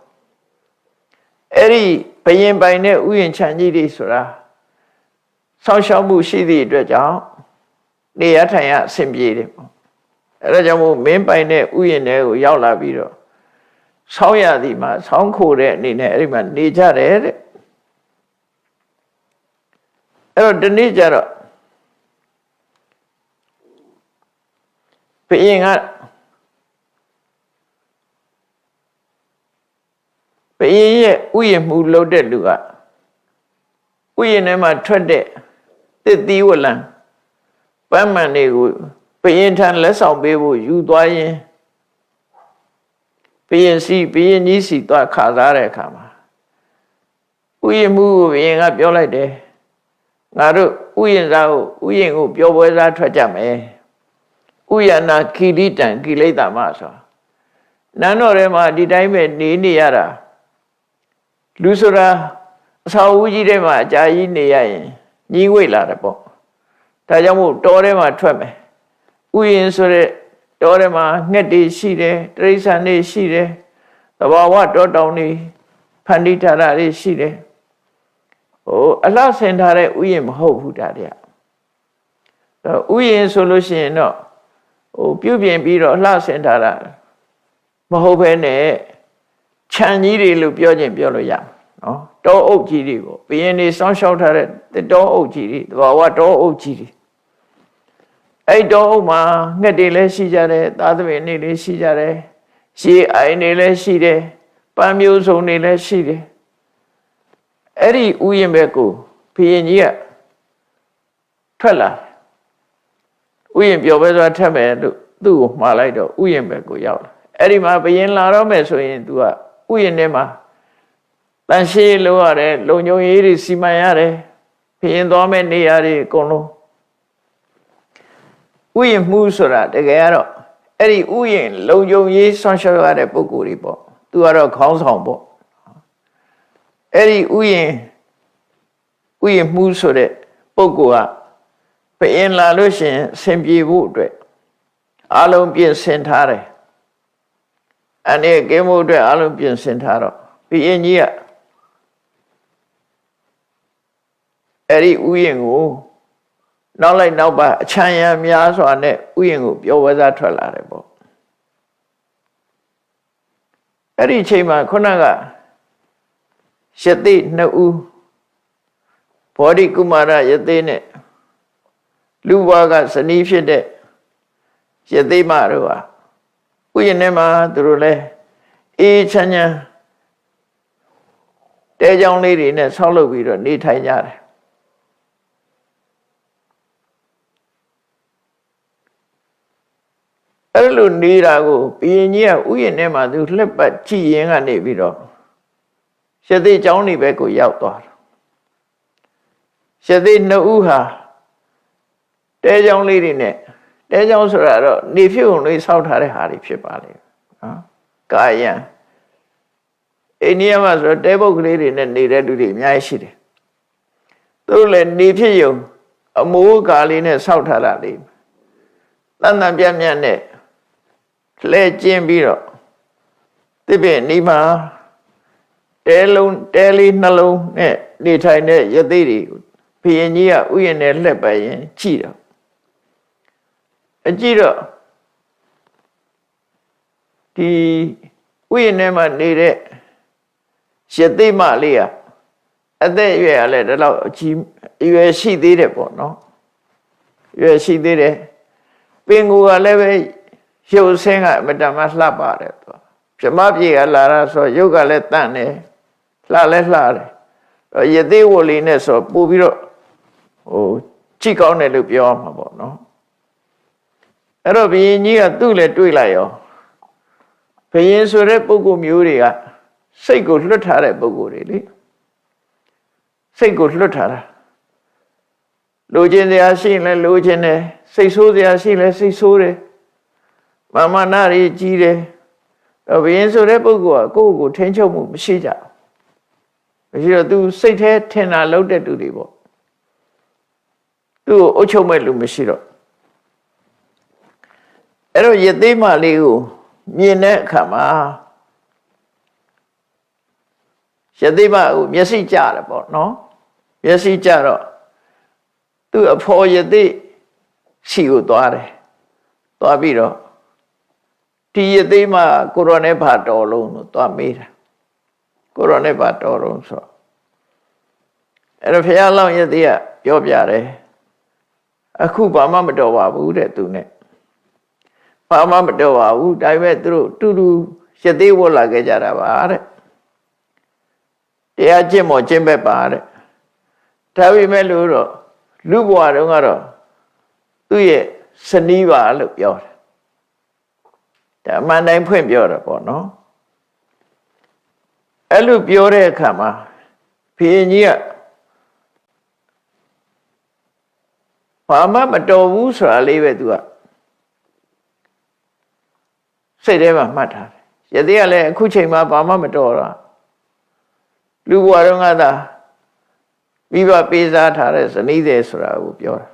အဲ့ဒီဘယင်ပိုင်တဲ့ဥယျာဉ်ခြံကြီးတွေဆိုတာဆောင်းရှောက်မှုရှိသည့်အတွက်ကြောင့်နေရထိုင်ရအဆင်ပြေတယ်ပေါ့အဲ့ဒါကြောင့်မို့မင်းပိုင်တဲ့ဥယျာဉ်တွေကိုရောက်လာပြီးတော့ဆောင်းရသည်မှာဆောင်းခိုတဲ့အနေနဲ့အဲ့ဒီမှာနေကြတယ်တဲ့အဲ့တော့ဒီနေ့ကျတော့ဘယင်ကဘယင်ရဲ့ဥယျာဉ်မှုလုပ်တဲ့လူကဥယျာဉ်ထဲမှာထွက်တဲ့သစ်သီးဝလံပန်းမှန်တွေကိုဘယင်ထံလက်ဆောင်ပေးဖို့ယူသွားရင်ဘယင်ကြီးစီသွားခါစားတဲ့အခါမှာဥယျာဉ်မှုကိုဘယင်ကပြောလိုက်တယ်ငါတို့ဥယျာဉ်စားကိုဥယျာဉ်ကိုပျော်ပွဲစားထွက်ကြမယ်ဥယျာဏခိလိတံကိလေသာမဆိုနန်းတော်ထဲမှာဒီတိုင်းပဲနေရတာလူဆိုတာအဆောက်အဦကြီးထဲမှာအကြာကြီးနေရရင်ညှိဝိတ်လာတယ်ပေါ့ဒါကြောင့်မို့တောထဲမှာထွက်မယ်ဥယျာဉ်ဆိုတဲ့တောထဲမှာငှက်တွေရှိတယ်တိရစ္ဆာန်တွေရှိတယ်သဘာဝတောတောင်တွေဖန်တီးထားတာတွေရှိတယ်အလှဆင်ထားတဲ့ဥယျာဉ်မဟုတ်ဘူးဒါတွေကဥယျာဉ်ဆိုလို့ရှိရင်တော့ပြုပြင်ပြီးတော့အလှဆင်ထားတာမဟုတ်ဘဲနဲ့ခြံကြီးတွေလို့ပြောခြင်းပြောလို့ရနော်တောအုပ်ကြီးတွေပေါ့ဘယင်တွေစောင်းရှောက်ထားတဲ့တောအုပ်ကြီးတွေသဘာဝတောအုပ်ကြီးတွေအဲ့တောအုပ်မှာငှက်တွေလည်းရှိကြတယ်သားသမီးတွေလည်းရှိကြတယ်ရေအိုင်တွေလည်းရှိတယ်ပန်းမျိုးစုံတွေလည်းရှိတယ်အဲ့ဒီဥယျာဉ်ဘက်ကိုဘုရင်ကြီးကထွက်လာဥယျာဉ်ပြောပဲဆိုတာထက်မယ်လို့သူ့ကိုမှားလိုက်တော့ဥယျာဉ်ဘက်ကိုရောက်လာအဲ့ဒီမှာဘုရင်လာတော့မယ်ဆိုရင် तू ကဥယျာဉ်ထဲမှာတန်ရှင်းလို့ရတယ်လုံခြုံရေးတွေစီမံရတယ်ဘုရင်သွားမဲ့နေရာတွေအကုန်လုံးဥယျာဉ်မှုဆိုတာတကယ်ကတော့အဲ့ဒီဥယျာဉ်လုံခြုံရေးဆွမ်းရှောက်ရတဲ့ပုဂ္ဂိုလ်တွေပေါ့ तू ကတော့ခေါင်းဆောင်ပေါ့အဲ့ဒီဥယျာဉ်မှုဆိုတဲ့ပုဂ္ဂိုလ်ကဘုရင်လာလို့ရှိရင်ဆင်ပြေဖို့အတွက်အလုံးပြင်ဆင်ထားတယ်အနေကင်းမှုအတွက်အလုံးပြင်ဆင်ထားတော့ဘုရင်ကြီးကအဲ့ဒီဥယျာဉ်ကိုနောက်လိုက်နောက်ပါအချမ်းရံများစွာနဲ့ဥယျာဉ်ကိုပျော်ဝဲစားထွက်လာတယ်ပေါ့အဲ့ဒီအချိန်မှာခုနကယသိနှစ်ဦးဘောဓိကုမာရယသိနဲ့လူဘွားကဇနီးဖြစ်တဲ့ယသိမတို့ဟာဥယျာဉ်ထဲမှာသူတို့လဲအေးချမ်းချမ်းတဲကြောင်လေးတွေနဲ့ဆောက်လုပ်ပြီးတော့နေထိုင်ကြတယ်အဲ့လိုနေတာကိုဘုရင်ကြီးကဥယျာဉ်ထဲမှာသူလှက်ပတ်ကြည့်ရင်ကနေပြီးတော့ယသိကျောင်းနေဘက်ကိုရောက်သွားတယ်ယသိနှစ်ဦးဟာတဲကြောင်လေးတွေနဲ့တဲကြောင်ဆိုတာတော့နေဖြစ်ုံလေးဆောက်ထားတဲ့ဟာတွေဖြစ်ပါလေ ကာယံအိန္ဒိယမှာဆိုတဲပုတ်ကလေးတွေနဲ့နေတဲ့လူတွေအများကြီးရှိတယ်သူတို့လည်းနေဖြစ်ယုံအမိုးကာလေးနဲ့ဆောက်ထားတာလေတန်တန်ပြတ်ပြတ်နဲ့လှဲကျင်းပြီးတော့တစ်ပင်ဒီမှာတဲလေးနှလုံးနဲ့နေထိုင်တဲ့ယသိတွေဘုရင်ကြီးကဥယျာဉ်နဲ့လှက်ပတ်ရင်ကြည့်တော့အကြည့်တော့ဒီဥယျာဉ်ထဲမှာနေတဲ့ယသိမလေးကအသက်အရွယ်ကလည်းဒီလောက်အကြီးအရွယ်ရှိသေးတယ်ပေါ့နော်အရွယ်ရှိသေးတယ်ပင်ကိုယ်ကလည်းပဲရုပ်ဆင်းကအမတမလှပတယ်သူပြမပြေကလာတာဆိုရုပ်ကလည်းတန့်တယ်လှလည်းလှတယ်ယသိဝလေးနဲ့ဆိုပို့ပြီးတော့ကြည့်ကောင်းတယ်လို့ပြောမှာပေါ့နော်အဲ့တော့ဘုရင်ကြီးကသူ့လည်းတွေးလိုက်ရောဘုရင်ဆိုတဲ့ပုဂ္ဂိုလ်မျိုးတွေကစိတ်ကိုလွတ်ထားတဲ့ပုဂ္ဂိုလ်တွေလေစိတ်ကိုလွတ်ထားတာလိုချင်စရာရှိရင်လည်းလိုချင်တယ်စိတ်ဆိုးစရာရှိရင်လည်းစိတ်ဆိုးတယ်မာမနာရီကြီးတယ်ဘုရင်ဆိုတဲ့ပုဂ္ဂိုလ်ကကိုယ့်ကိုထိန်းချုပ်မှုမရှိကြမရှိတော့သူစိတ်แท้ထင်တာလုပ်တဲ့သူတွေပေါ့သူ့ကိုအုပ်ချုပ်မဲ့လူမရှိတော့အဲ့တော့ယသိမလေးကိုမြင်တဲ့အခါမှာယသိမကိုမျက်စိကျတယ်ပေါ့နော်မျက်စိကျတော့သူ့အဖော်ယသိရှိကိုသွားတယ်သွားပြီးတော့ဒီယသိမကိုရောနဲ့ဘာတော်လုံးလို့သွားမေးတာကိုရောနဲ့ဘာတော်လုံးဆိုအဲ့တော့ဘုရားလောင်းယသိကပြောပြတယ်အခုဘာမှမတော်ပါဘူးတဲ့သူနဲ့ဘာမှမတော်ပါဘူးဒါပေမဲ့သူတို့တူတူယသိဝတ်လာခဲ့ကြတာပါတဲ့တရားကျင့်မော်ကျင့်ဘက်ပါတဲ့ဒါပေမဲ့လို့တော့လူဘဝတုန်းကတော့သူ့ရဲ့စနီးပါလို့ပြောတယ်ဒါအမှန်တိုင်းဖွင့်ပြောတာပေါ့နော်အဲ့လိုပြောတဲ့အခါမှာဘုရင်ကြီးကဘာမှမတော်ဘူးဆိုတာလေးပဲသူကစိတ်ထဲမှာမှတ်ထားတယ်ယသိကလည်းအခုချိန်မှာဘာမှမတော်တာလူဘဝတုန်းကသာမိဘပေးစားထားတဲ့ဇနီးသည်ဆိုတာကိုပြောတာ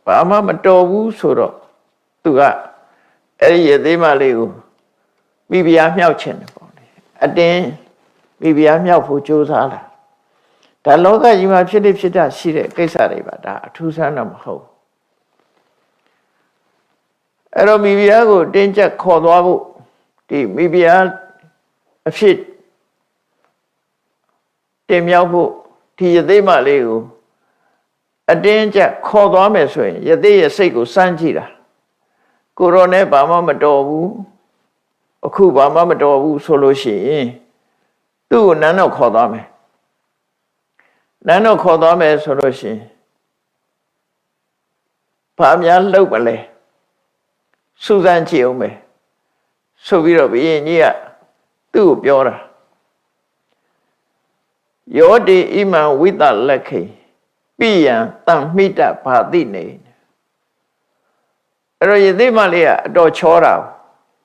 ဘာမှမတော်ဘူးဆိုတော့သူကအဲ့ဒီယသိမလေးကိုမိဖုရားမြောက်ခြင်းတယ်ပေါ့လေအတင်းမိဖုရားမြောက်ဖို့ကြိုးစားလာဒါလောကကြီးမှာဖြစ်ဖြစ်တာရှိတဲ့ကိစ္စတွေပါဒါအထူးဆန်းတော့မဟုတ်အဲ့တော့မိဖုရားကိုတင်းကျပ်ခေါ်သွားဖို့ဒီမိဖုရားအဖြစ်တင်မြောက်ဖို့ဒီယသိမလေးကိုအတင်းကျပ်ခေါ်သွားမယ်ဆိုရင်ယသိရဲ့စိတ်ကိုစမ်းကြည့်တာကိုရောနဲ့ဘာမှမတော်ဘူးအခုဘာမှမတော်ဘူးဆိုလို့ရှိရင်သူ့ကိုနန်းတော့ခေါ်သွားမယ်နန်းတော့ခေါ်သွားမယ်ဆိုလို့ရှိရင်ဘာများလှုပ်မလဲစူးစမ်းကြည့်အောင်မယ်ဆိုပြီးတော့ဘုရင်ကြီးကသူ့ကိုပြောတာယောတိဣမံဝိတလက်ခိပိယံတံမိတဘာတိနေအဲ့တော့ယသိမလေးကအတော်ချောတာ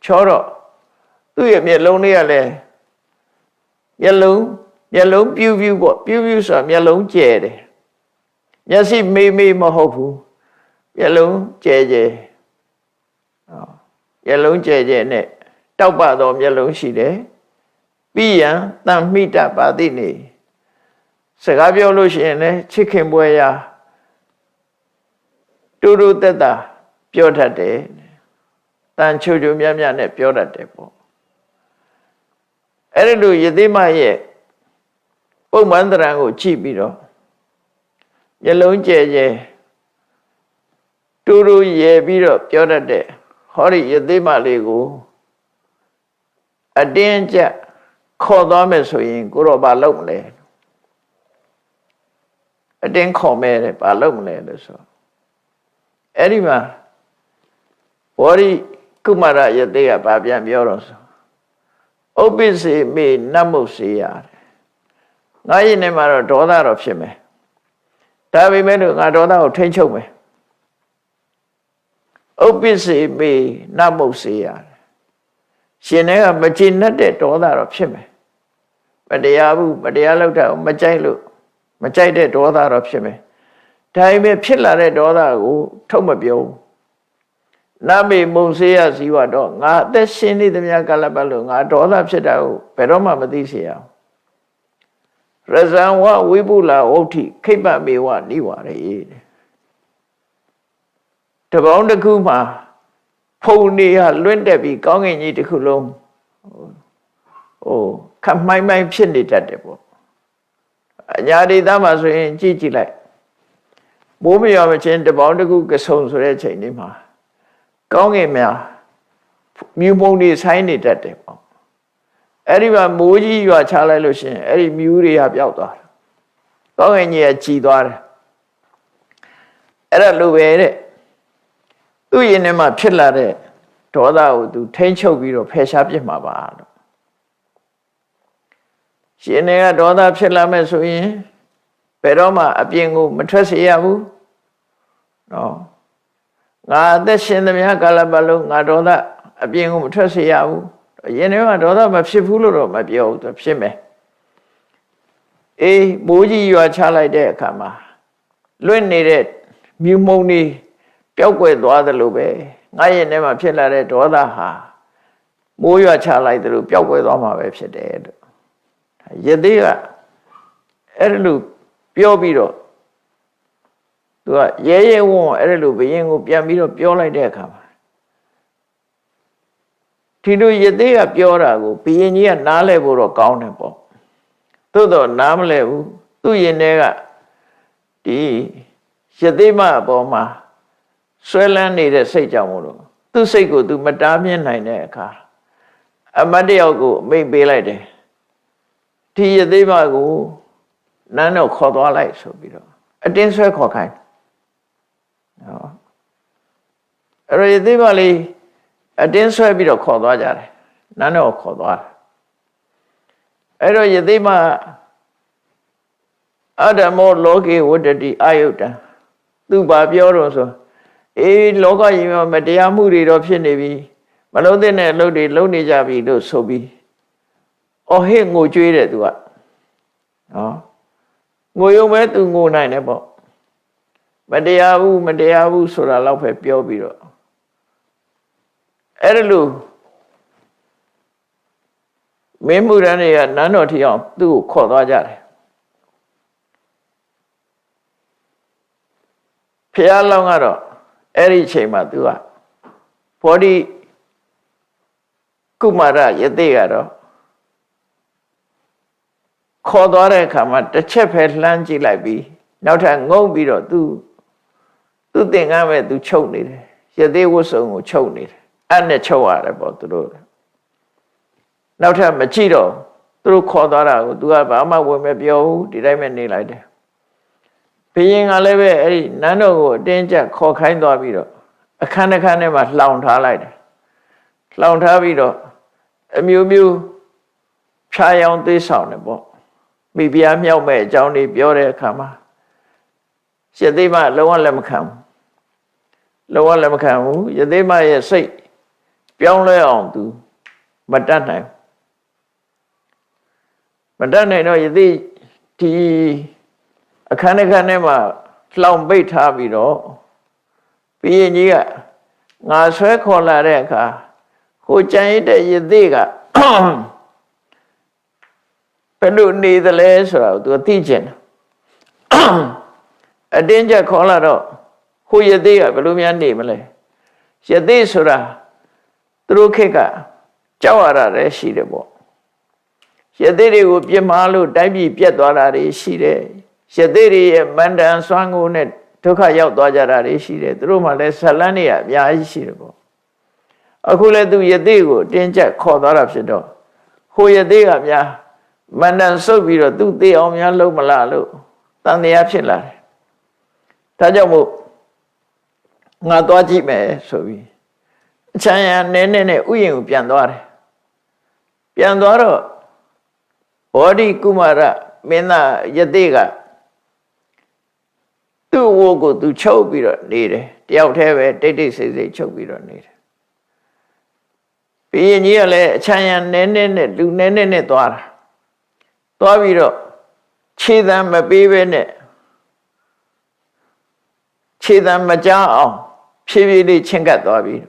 ချောတော့သူ့ရဲ့မျက်လုံးလေးကလည်းမျက်လုံးပြူးပြူးပေါ့ပြူးပြူးဆိုတာမျက်လုံးကျဲတယ်မျက်စိမေးမေးမဟုတ်ဘူးမျက်လုံးကျဲကျဲမျက်လုံးကျဲကျဲနဲ့တောက်ပသောမျက်လုံးရှိတယ်ပိယံတံမိတဘာတိနေစကားပြောလို့ရှိရင်လည်းချစ်ခင်ပွဲရာတူတူတက်တာပြောတတ်တယ်တန်ချိုချိုမြတ်မြတ်နဲ့ပြောတတ်တယ်ပေါ့အဲ့ဒီလိုယသိမရဲ့ပုံမှန်တရံကိုကြည့်ပြီးတော့မျက်လုံးကျဲကျဲတူတူရဲပြီးတော့ပြောတတ်တဲ့ဟောဒီယသိမလေးကိုအတင်းကျပ်ခေါ်သွားမယ်ဆိုရင်ကိုတော့ဘာလုပ်မလဲအတင်းခေါ်မယ်တဲ့ဘာလုပ်မလဲလို့ဆိုအဲ့ဒီမှာဘောရိကုမာရယသိကဘာပြန်ပြောတော့ဆိုဥပ္ပစ္စေမေနတ်မုတ်စေရတယ်ငါရင်ထဲမှာတော့ဒေါသတော့ဖြစ်မယ်ဒါပေမဲ့လို့ငါဒေါသကိုထိန်းချုပ်မယ်ဥပ္ပစ္စေမေနတ်မုတ်စေရတယ် ရှင်တွေကမကျေနပ်တဲ့ဒေါသတော့ဖြစ်မယ်မတရားဘူးမတရားလုပ်တာမကြိုက်လို့မကြိုက်တဲ့ဒေါသတော့ဖြစ်မယ်ဒါပေမဲ့ဖြစ်လာတဲ့ဒေါသကိုထုတ်မပြောဘူးနာမေမုံစေးရစီဝတော့ငါအသက်ရှင်နေသမျှကာလပတ်လို့ငါဒေါသဖြစ်တာကိုဘယ်တော့မှမသိစေရအောင်ရဇံဝဝိပုလာဝဋ္ဌိခိပ္ပမေဝနိဝရေတပေါင်းတစ်ခုမှာဖုန်နေရလွင့်တက်ပြီးကောင်းကင်ကြီးတစ်ခုလုံးခပ်မိုင်းမိုင်းဖြစ်နေတတ်တယ်ပေါ့အညာဒေသမှာဆိုရင်ကြည့်လိုက်မိုးမရွာမချင်းတပေါင်းတစ်ခုကဆုံဆိုတဲ့ချိန်လေးမှာကောင်းကင်များမြူမုံတွေဆိုင်းနေတတ်တယ်ပေါ့အဲ့ဒီမှာမိုးကြီးရွာချလိုက်လို့ရှိရင်အဲ့ဒီမြူတွေကပျောက်သွားတယ်ကောင်းကင်ကြီးကကြည်သွားတယ်အဲ့ဒါလိုပဲတဲ့သူ့ရင်ထဲမှာဖြစ်လာတဲ့ဒေါသကိုသူထိန်းချုပ်ပြီးတော့ဖယ်ရှားပြစ်မှာပါလို့ရှင်တွေကဒေါသဖြစ်လာမဲ့ဆိုရင်ဘယ်တော့မှအပြင်ကိုမထွက်စေရဘူးနော်ငါအသက်ရှင်သမျှကာလပတ်လုံးငါဒေါသအပြင်ကိုမထွက်စေရဘူးရင်ထဲမှာဒေါသမဖြစ်ဘူးလို့တော့မပြောဘူးသူဖြစ်မယ်အေးမိုးကြီးရွာချလိုက်တဲ့အခါမှာလွင့်နေတဲ့မြူမုံတွေပျောက်ကွယ်သွားသလိုပဲငါရင်ထဲမှာဖြစ်လာတဲ့ဒေါသဟာမိုးရွာချလိုက်သလိုပျောက်ကွယ်သွားမှာပဲဖြစ်တယ်လို့ယသိကအဲ့လိုပြောပြီးတော့သူကရဲရဲဝံ့အဲ့လိုဘယင်ကိုပြန်ပြီးတော့ပြောလိုက်တဲ့အခါမှာဒီလိုယသိကပြောတာကိုဘယင်ကြီးကနားလဲဖို့တော့ကောင်းတယ်ပေါ့သို့တော့နားမလဲဘူးသူ့ရင်ထဲကဒီယသိမအပေါ်မှာဆွဲလန်းနေတဲ့စိတ်ကြောင့်မို့လို့သူ့စိတ်ကိုသူမတားမြင်နိုင်တဲ့အခါအမတ်တယောက်ကိုမိတ်ပေးလိုက်တယ်ဒီယသိမကိုနန်းတော့ခေါ်သွားလိုက်ဆိုပြီးတော့အတင်းဆွဲခေါ်ခိုင်းနော်အဲ့တော့ယသိမလေးအတင်းဆွဲပြီးတော့ခေါ်သွားကြတယ်နန်းတော့ခေါ်သွားတယ်အဲ့တော့ယသိမအဓမ္မောလောကေဝတ္တတိအာယုတံသူဘာပြောတော့ဆိုအေးလောကကြီးမှာမတရားမှုတွေတော့ဖြစ်နေပြီမလုံးတဲ့အလုပ်တွေလုပ်နေကြပြီလို့ဆိုပြီးအော်ဟစ်ငိုကြွေးတယ်သူကနော်ငိုရုံပဲသူငိုနိုင်တယ်ပေါ့မတရားဘူးဆိုတာတော့ပဲပြောပြီးတော့အဲ့ဒါလို့မင်းမှုရန်တွေကနန်းတော်ထီအောင်သူ့ကိုခေါ်သွားကြတယ်ဖះလောင်းကတော့အဲ့ဒီအချိန်မှာသူကဘောဓိကုမာရယသိကတော့ခေါ်သွားတဲ့အခါမှာတစ်ချက်ပဲလှမ်းကြည့်လိုက်ပြီးနောက်ထပ်ငုံပြီးတော့သူသင်္ကန်းပဲသူချုပ်နေတယ်ယသိဝတ်စုံကိုချုပ်နေတယ်အဲ့နဲ့ချုပ်ရတယ်ပေါ့သူတို့နောက်ထပ်မကြည့်တော့သူတို့ခေါ်သွားတာကိုသူကဘာမှဝင်မပြောဘူးဒီတိုင်းပဲနေလိုက်တယ်ဘုရင်ကလည်းပဲအဲ့ဒီနန်းတော်ကိုအတင်းကျပ်ခေါ်ခိုင်းသွားပြီးတော့အခန်းတစ်ခန်းထဲမှာလှောင်ထားလိုက်တယ်လှောင်ထားပြီးတော့အမျိုးမျိုးဖြာရောင်သေးဆောင်တယ်ပေါ့မိဖုရားမြောက်မဲ့အကြောင်းတွေပြောတဲ့အခါမှာယသိမလုံးဝလက်မခံဘူးယသိမရဲ့စိတ်ပြောင်းလဲအောင်သူမတတ်နိုင်တော့ယသိဒီအခန်းတစ်ခန်းထဲမှာလှောင်ပိတ်ထားပြီးတော့ဘုရင်ကြီးကငါဆွဲခေါ်လာတဲ့အခါကိုကြံရတဲ့ယသိကဘယ်လိုနေသလဲဆိုတာကိုသူသိချင်တယ်အတင်းကျပ်ခေါ်လာတော့ဟိုယသိကဘယ်လိုများနေမလဲယသိဆိုတာသူတို့ခေတ်ကကြောက်ရတာလည်းရှိတယ်ပေါ့ယသိတွေကိုပြစ်မှားလို့တိုင်းပြည်ပြတ်သွားတာတွေရှိတယ်ယသိတွေရဲ့မန္တန်စွမ်းကိုနဲ့ဒုက္ခရောက်သွားကြတာတွေရှိတယ်သူတို့မှလည်းဇလန်းတွေအများကြီးရှိတယ်ပေါ့အခုလည်းသူယသိကိုတင်းကျပ်ခေါ်သွားတာဖြစ်တော့ဟိုယသိကများမန္တန်ဆုပ်ပြီးတော့သူသိအောင်များလုပ်မလားလို့တန်တရားဖြစ်လာတယ်ဒါကြောင့်မို့ငါသွားကြည့်မယ်ဆိုပြီးအချမ်းရနဲနဲ့ဥယျာဉ်ကိုပြန်သွားတယ်ပြန်သွားတော့ဘောဓိကုမာရမင်းသားယသိကသူ့ဝိုးကိုသူချုပ်ပြီးတော့နေတယ်တယောက်တည်းပဲတိတ်ဆိတ်ချုပ်ပြီးတော့နေတယ်ဘ ရင်ကြီးကလည်းအချမ်းရံနဲနဲနဲ့လူနဲနဲနဲ့သွားတာသွားပြီးတော့ခြေတံမပေးပဲနဲ့ခြေတံမကြားအောင်ဖြည်းဖြည်းလေးချင်းကပ်သွားပြီး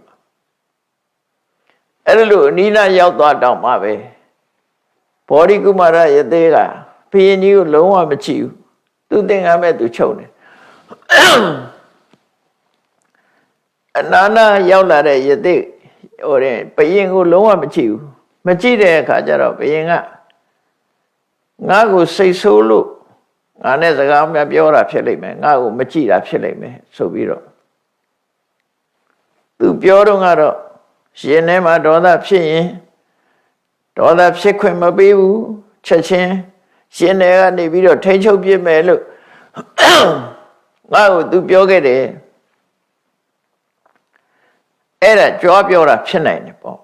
အဲ့လိုအနိနာရောက်သွားတော့မှပဲဘောဓိကုမာရယသေကဘုရင်ကြီးကိုလုံးဝမကြည့်ဘူးသူသင်္ကန်းမဲ့သူချုပ်နေအနာနာရောက်လာတဲ့ယသေဟိုတဲ့ဘုရင်ကိုလုံးဝမကြည့်ဘူးမကြည့်တဲ့အခါကျတော့ဘုရင်ကငါ့ကိုစိတ်ဆိုးလို့ငါနဲ့စကားမပြောတာဖြစ်လိမ့်မယ်ငါ့ကိုမကြည့်တာဖြစ်လိမ့်မယ်ဆိုပြီးတော့သူပြောတော့ကတော့ရှင်ထဲမှာဒေါသဖြစ်ရင်ဒေါသဖြစ်ခွင့်မပေးဘူးချက်ချင်းရှင်ထဲကနေပြီးတော့ထိန်းချုပ်ပြစ်မယ်လို့ငါ့ကိုသူပြောခဲ့တယ်အဲ့ဒါကြွားပြောတာဖြစ်နိုင်တယ်ပေါ့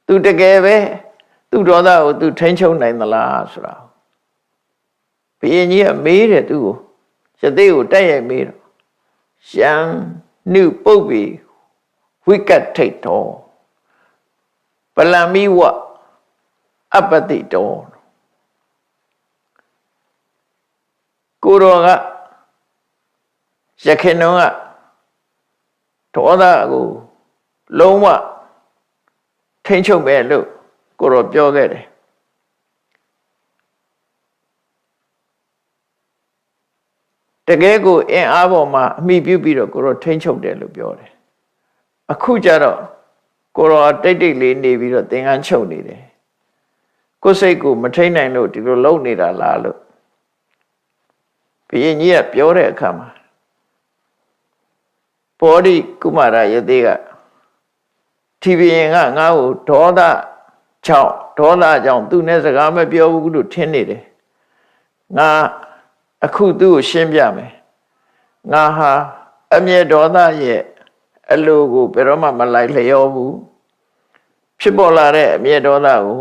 သူတကယ်ပဲသူဒေါသကိုသူထိန်းချုပ်နိုင်သလားဆိုတာဘုရင်ကြီးကမေးတယ်သူ့ကိုယသေကိုတက်ရိုက်မေးတော့ရှံနုပုတ်ပြီးဝိကတ်ထိတ်တော်ပလံမိဝအပတိတော်ကိုရောကရခင်တော်ကဒေါသကိုလုံးဝထိန်းချုပ်မယ်လို့ကိုရောပြောခဲ့တယ်တကယ်ကိုအင်အားပေါ်မှာအမိပြုပြီးတော့ကိုရောထိန်းချုပ်တယ်လို့ပြောတယ်အခုကျတော့ကိုရောတိတ်တိတ်လေးနေပြီးတော့သင်္ကန်းချုပ်နေတယ်ကိုယ်စိတ်ကိုမထိန်းနိုင်လို့ဒီလိုလုပ်နေတာလားလို့ဘုရင်ကြီးကပြောတဲ့အခါမှာဘောဓိကုမာရယသေကဒီဘုရင်ကငါ့ကိုဒေါသကြောင့်သူနဲ့စကားမပြောဘူးလို့ထင်နေတယ်ငါအခုသူ့ကိုရှင်းပြမယ်ငါဟာအမျက်ဒေါသရဲ့အလိုကိုဘယ်တော့မှမလိုက်လျောဘူးဖြစ်ပေါ်လာတဲ့အမျက်ဒေါသကို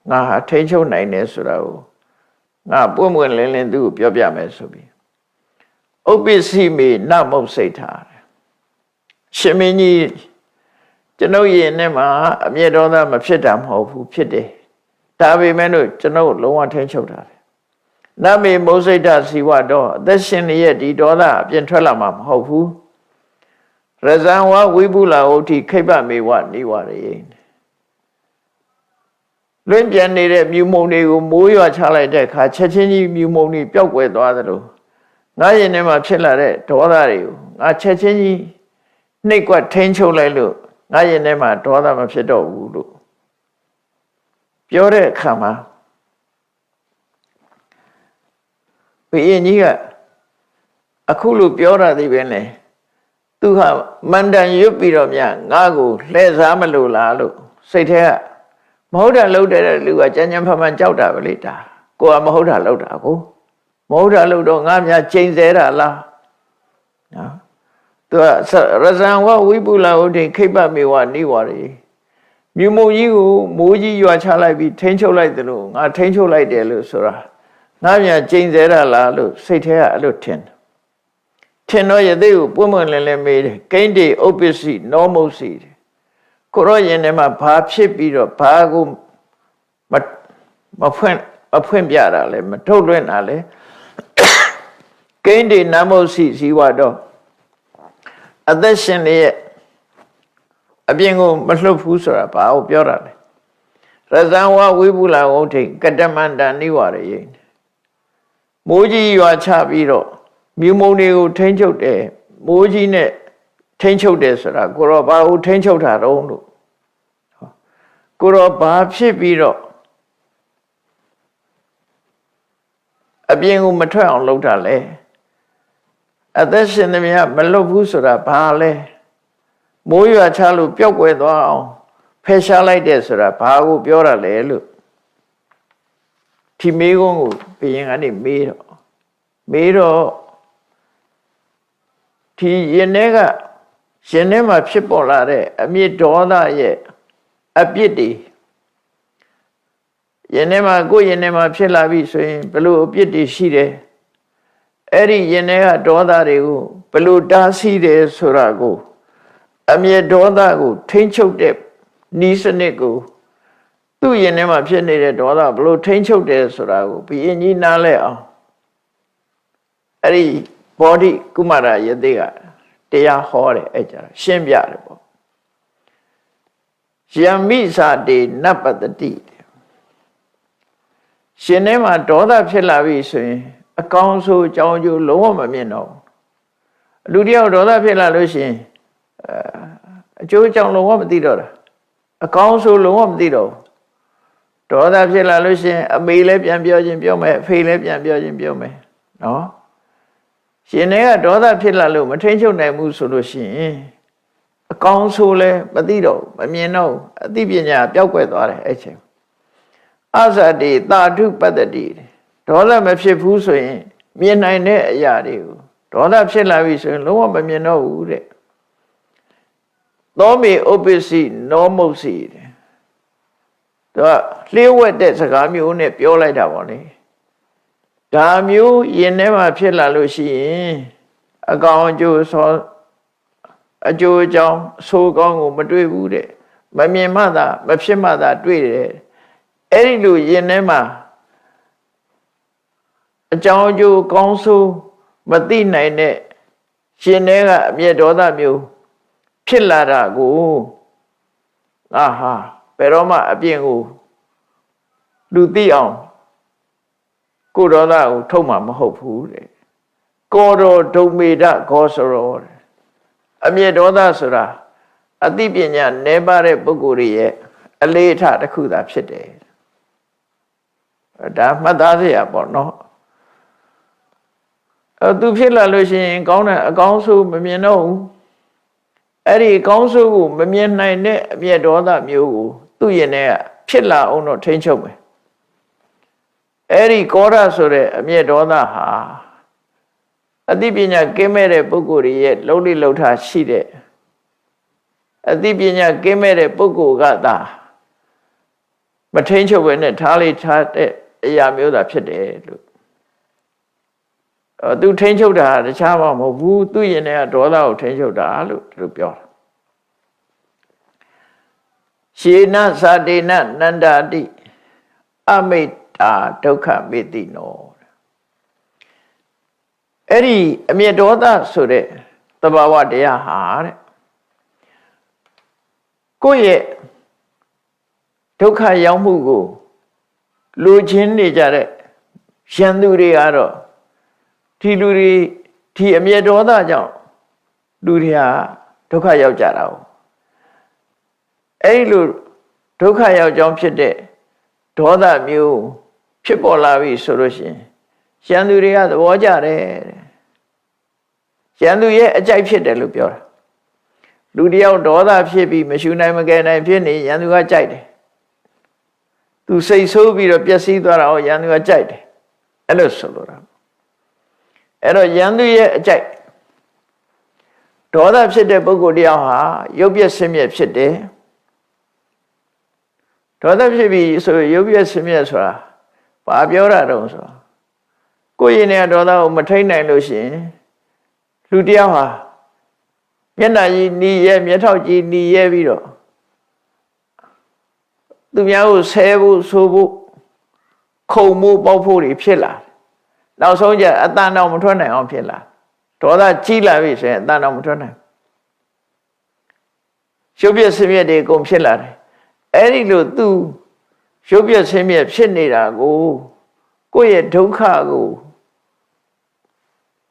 ငါဟာထိန်းချုပ်နိုင်တယ်ဆိုတာကိုငါပွင့်ပွင့်လင်းလင်းသူ့ကိုပြောပြမယ်ဆိုပြီးဥပ္ပစ္စည်းမေနမုတ်စိတ်ထားရှင်မင်းကြီးကျွန်ုပ်ရဲ့နဲ့မှာအမျက်ဒေါသမဖြစ်တာမဟုတ်ဘူးဖြစ်တယ်ဒါပေမဲ့လို့ကျွန်ုပ်လုံးဝထိန်းချုပ်တာနမေမုစိတ်တစီဝတော့အသက်ရှင်ရဲ့ဒီဒေါသအပြင်ထွက်လာမှာမဟုတ်ဘူးရဇံဝဝိပုလာဟုတ်တိခိဗ္ဗမေဝနိဝရေလွင့်ပြန်နေတဲ့မြူမုံတွေကိုမိုးရွာချလိုက်တဲ့အခါချက်ချင်းကြီးမြူမုံတွေပျောက်ကွယ်သွားသလိုငါရင်ထဲမှာဖြစ်လာတဲ့ဒေါသတွေကိုငါချက်ချင်းကြီးနှိပ်ကွက်ထိန်းချုပ်လိုက်လို့ငါရင်ထဲမှာဒေါသမဖြစ်တော့ဘူးလို့ပြောတဲ့အခါမှာဘုရင်ကြီးကအခုလိုပြောတာဒီပဲလေသူဟာမန္တန်ရွတ်ပြီးတော့မြငါ့ကိုလှည့်စားမလို့လားလို့စိတ်ထဲကမဟုတ်တာလုပ်တဲ့လူကကြမ်းကြမ်းဖန်ဖန်ကြောက်တာပဲလေဒါကိုကမဟုတ်တာလုပ်တာကိုမဟုတ်တာလုပ်တော့ငါများချိန်ဆတာလားနော်သူကရဇံဝဝိပုလဟုတ်တယ်ခိဗ္ဗမေဝနိဝရေမြူမုံကြီးကိုမိုးကြီးရွာချလိုက်ပြီးထိန်းချုပ်လိုက်တယ်လို့ငါထိန်းချုပ်လိုက်တယ်လို့ဆိုတာငါများချိန်ဆတာလားလို့စိတ်ထဲကအဲ့လိုထင်တော့ယသေကိုပွင့်ပွင့်လင်းလင်းမေးတယ်ကိန်းတေဥပ္ပစ္စည်းနောမုတ်စီကိုရောရင်ထဲမှာဘာဖြစ်ပြီးတော့ဘာကိုမဖွင့်ပြတာလဲမထုတ်လွှင့်တာလဲကိန်းတေနမုတ်စီဇီဝတော့အသက်ရှင်ရဲ့အပြင်ကိုမလှုပ်ဘူးဆိုတာဘာကိုပြောတာလဲရဇံဝဝိပုလဝုဋ္ဌိကတမန္တနိဝရယေမိုးကြီးရွာချပြီးတော့မြူမုံတွေကိုထိန်းချုပ်တယ်မိုးကြီးနဲ့ထိန်းချုပ်တယ်ဆိုတာကိုရောဘာကိုထိန်းချုပ်တာတော့လို့ကိုရောဘာဖြစ်ပြီးတော့အပြင်ကိုမထွက်အောင်လုပ်တာလဲအသက်ရှင်သမျှမလွတ်ဘူးဆိုတာဘာလဲမိုးရွာချလို့ပျောက်ကွယ်သွားအောင်ဖယ်ရှားလိုက်တယ်ဆိုတာဘာကိုပြောတာလဲလို့ဒီမေးခွန်းကိုဘုရင်ကနေမေးတော့ဒီရင်ထဲမှာဖြစ်ပေါ်လာတဲ့အမျက်ဒေါသရဲ့အပြစ်တွေရင်ထဲမှာကိုယ်ရင်ထဲမှာဖြစ်လာပြီဆိုရင်ဘလို့အပြစ်တွေရှိတယ်အဲ့ဒီရင်ထဲကဒေါသတွေကိုဘလို့တားဆီးတယ်ဆိုတာကိုအမျက်ဒေါသကိုထိန်းချုပ်တဲ့ နီးစနစ်ကိုသူ့ရင်ထဲမှာဖြစ်နေတဲ့ဒေါသဘလို့ထိန်းချုပ်တယ်ဆိုတာကိုဘုရင်ကြီးနားလဲအောင်အဲ့ဒီဘောဓိကုမာရယသိကတရားဟောတယ်အဲ့ကြရှင်းပြတယ်ပေါ့ယမိစာတေနပတတိရှင်ထဲမှာဒေါသဖြစ်လာပြီဆိုရင်အကောင်းဆုံးအကြောင်းကျိုးလုံးဝမမြင်တော့လူတယောက်ဒေါသဖြစ်လာလို့ရှိရင်အကျိုးအကြောင်းလုံးဝမသိတော့တာအကောင်းဆုံးလုံးဝမသိတော့ဒေါသဖြစ်လာလို့ရှိရင်အမေလည်းပြန်ပြောခြင်းပြောမယ်အဖေလည်းပြန်ပြောခြင်းပြောမယ်နော်ရှင်တွေကဒေါသဖြစ်လာလို့မထိန်ချုပ်နိုင်ဘူးဆိုလို့ရှိရင်အကောင်းဆုံးလည်းမသိတော့မမြင်တော့အသိပညာပျောက်ကွယ်သွားတယ်အဲ့ချိန်အဇတိတာထုပတ္တိဒေါသမဖြစ်ဘူးဆိုရင်မြင်နိုင်တဲ့အရာတွေကိုဒေါသဖြစ်လာပြီဆိုရင်လုံးဝမမြင်တော့ဘူးတဲ့သောမေဥပ္ပစီနောမုတ်စီတဲ့သူကလျှို့ဝှက်တဲ့စကားမျိုးနဲ့ပြောလိုက်တာပေါ့လေဒါမျိုးယင်ထဲမှာဖြစ်လာလို့ရှိရင်အကောင်အကျိုးဆိုအကျိုးအကြောင်းဆိုးကောင်းကိုမတွေ့ဘူးတဲ့မမြင်မှသာမဖြစ်မှသာတွေ့တယ်အဲ့ဒီလိုယင်ထဲမှာအကြောင်းအကျိုးကောင်းဆိုးမသိနိုင်တဲ့ရှင်ထဲကအမျက်ဒေါသမျိုးဖြစ်လာတာကိုအာဟာဘယ်တော့မှအပြင်ကိုလူသိအောင်ကိုယ်ဒေါသကိုထုတ်မှာမဟုတ်ဘူးတဲ့ကောတော်ဒုံမေဒဂောစရောအမျက်ဒေါသဆိုတာအသိပညာနည်းပါးတဲ့ပုဂ္ဂိုလ်ရဲ့အလေးအထားတစ်ခုသာဖြစ်တယ်ဒါမှတ်သားစရာပေါ့နော်သူဖြစ်လာလို့ရှိရင်ကောင်းတဲ့အကောင်းဆုံးမမြင်တော့ဘူးအဲ့ဒီအကောင်းဆုံးကိုမမြင်နိုင်တဲ့အမျက်ဒေါသမျိုးကိုသူ့ရင်ထဲကဖြစ်လာအောင်တော့ထိန်းချုပ်မယ်အဲ့ဒီကောရဆိုတဲ့အမျက်ဒေါသဟာအသိပညာကင်းမဲ့တဲ့ပုဂ္ဂိုလ်ရဲ့လှုပ်လိလှုပ်ထားရှိတဲ့အသိပညာကင်းမဲ့တဲ့ပုဂ္ဂိုလ်ကသာမထိန်းချုပ်ဘဲနဲ့ထားလေထားတဲ့အရာမျိုးသာဖြစ်တယ်လို့သူထိန်းချုပ်တာတခြားမှမဟုတ်ဘူးသူ့ရင်ထဲကဒေါသကိုထိန်းချုပ်တာလို့သူပြောတာရှေနသတေနနန္ဒာတိအမိတ္တာဒုက္ခမေတိနောအဲ့ဒီအမျက်ဒေါသဆိုတဲ့သဘာဝတရားဟာတဲ့ကိုယ့်ရဲ့ဒုက္ခရောက်မှုကိုလူချင်းနေကြတဲ့ရန်သူတွေကတော့ဒီလူတွေဒီအမျက်ဒေါသကြောင့်လူတွေဟာဒုက္ခရောက်ကြတာ哦အဲ့လိုဒုက္ခရောက်ကြောင်းဖြစ်တဲ့ဒေါသမျိုးဖြစ်ပေါ်လာပြီဆိုလို့ရှိရင်ရန်သူတွေကသဘောကျတယ်ရန်သူရဲ့အကြိုက်ဖြစ်တယ်လို့ပြောတာလူတယောက်ဒေါသဖြစ်ပြီးမရှူနိုင်မကယ်နိုင်ဖြစ်နေရန်သူကကြိုက်တယ်သူစိတ်ဆိုးပြီးတော့ပျက်စီးသွားတာဟောရန်သူကကြိုက်တယ်အဲ့လိုဆိုလိုတာအဲ့တော့ရန်သူရဲ့အကြိုက်ဒေါသဖြစ်တဲ့ပုဂ္ဂိုလ်တယောက်ဟာရုပ်ပျက်ဆင်းရဲဖြစ်တယ်ဒေါသဖြစ်ပြီးဆိုရုပ်ပျက်ဆင်းရဲဆိုတာဘာပြောတာတုံးဆိုကိုယ်ရင်နဲ့ဒေါသကိုမထိန်နိုင်လို့ရှိရင်လူတယောက်ဟာမျက်နှာကြီးနီးရဲမျက်ထောက်ကြီးနီးရဲပြီးတော့သူများကိုဆဲဖို့ဆိုဖို့ခုံမိုးပေါက်ဖို့တွေဖြစ်လာနောက်ဆုံးကျအတန်တော်မထွက်နိုင်အောင်ဖြစ်လာဒေါသကြီးလာပြီဆိုရင်အတန်တော်မထွက်နိုင်ရုပ်ပြဆင်းရဲတွေအကုန်ဖြစ်လာတယ်အဲ့ဒီလိုသူရုပ်ပြဆင်းရဲဖြစ်နေတာကိုကိုယ့်ရဲ့ဒုက္ခကို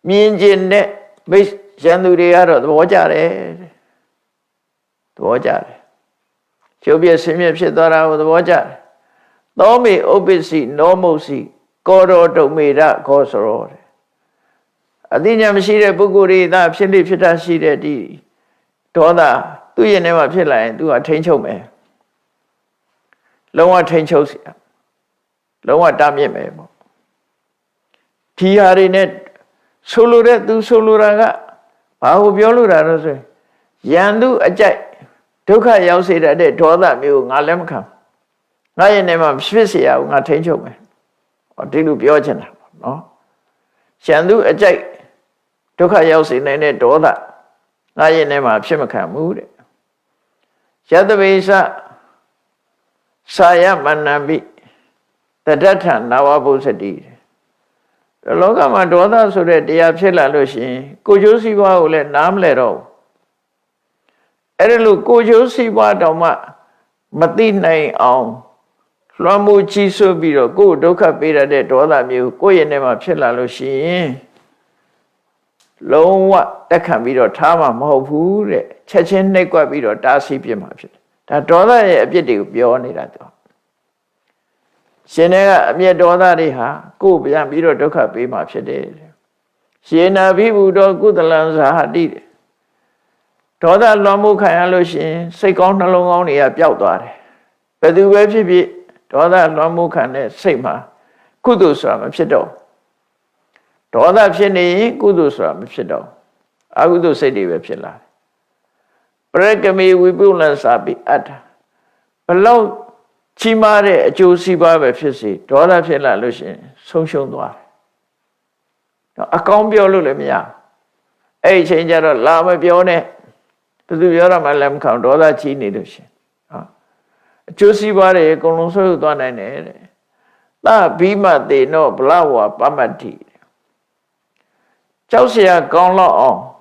မြင်ကျင်တဲ့မိတ်ရန်သူတွေကတော့သဘောကျတယ်သဘောကျတယ်ရုပ်ပြဆင်းရဲဖြစ်သွားတာကိုသဘောကျတယ်သောမေဥပ္ပစီနောမုတ်စီကောရောဒုံမေရခောစရောအသိဉာဏ်မရှိတဲ့ပုဂ္ဂိုလ်တွေသာဖြစ်လိဖြစ်တာရှိတဲ့ဒီဒေါသသူ့ရင်ထဲမှာဖြစ်လာရင်သူကထိန်းချုပ်မယ်လုံးဝထိန်းချုပ်စီလုံးဝတားမြစ်မယ်ပေါ့ဒီဟာတွေနဲ့ဆိုလိုတဲ့သူဆိုလိုတာကဘာကိုပြောလို့တာလဲဆိုရင်ရန်သူအကြိုက်ဒုက္ခရောက်စေတဲ့ဒေါသမျိုးငါလည်းမခံငါရင်ထဲမှာဖြစ်เสียအောင်ငါထိန်းချုပ်မယ်ဒီလိုပြောချင်တာပေါ့နော်ရန်သူအကြိုက်ဒုက္ခရောက်စေနိုင်တဲ့ဒေါသငါရင်ထဲမှာဖြစ်မခံဘူးတဲ့ယတပိစ Saya Manabi, the Data Navabusati. The Logama Doda so that the Apsela Lushi, Kujusiwa let Namlero. Erelu Kujusiwa Doma, Matinai on Flamu Chiso Biro, go Doka Pira de Doda Mu, Koyanema Psela Lushi. Long what that can be the Tama Mohu, Chechen Nequa Biro, Dasi Pimapi. That Doda a bit beyond it. Senega mia doda riha, go beyond Biro Doka Pima Pede. Siena Vibu do good lanza hadid. Doda Lomu Kayaloshi, second along only a Piauare. But the website, Doda Lomu Kane, Sema, Kudusam, Psedo. Doda Pseni, Kudusam, Psedo. I would do say the website. Pregami Wibulan Sabi at below. Chimare Josiba Fisi, Doda Pela Lucian, social noir. A combio lulemia. A changer of Lama Bione, to do your malam count, Doda Chini Lucian. Josiba, Conoso Donane. La Bima de no Blawa Pamati. Chausia gone on.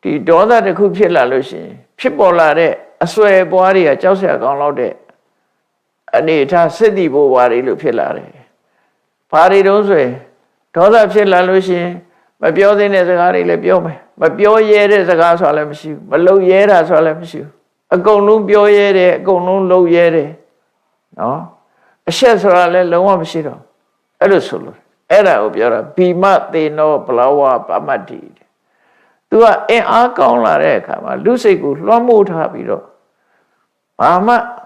The Doda de Cupilla Lucian, people are a sway body, a Chausia gone loaded. Anita City Bowari Lupilare. Party don't say, Toda Pilla Lucian, my building is a gari lepiome, my bio yere is a gas solemn, my low yera solemn. A go no bio yere, go no low yere. No? A shes or a little one machine. Elusulu. Era obiora, Pima de no Blawa Pamati. Do a account la reca, Lucy good, long mood happy. Mama.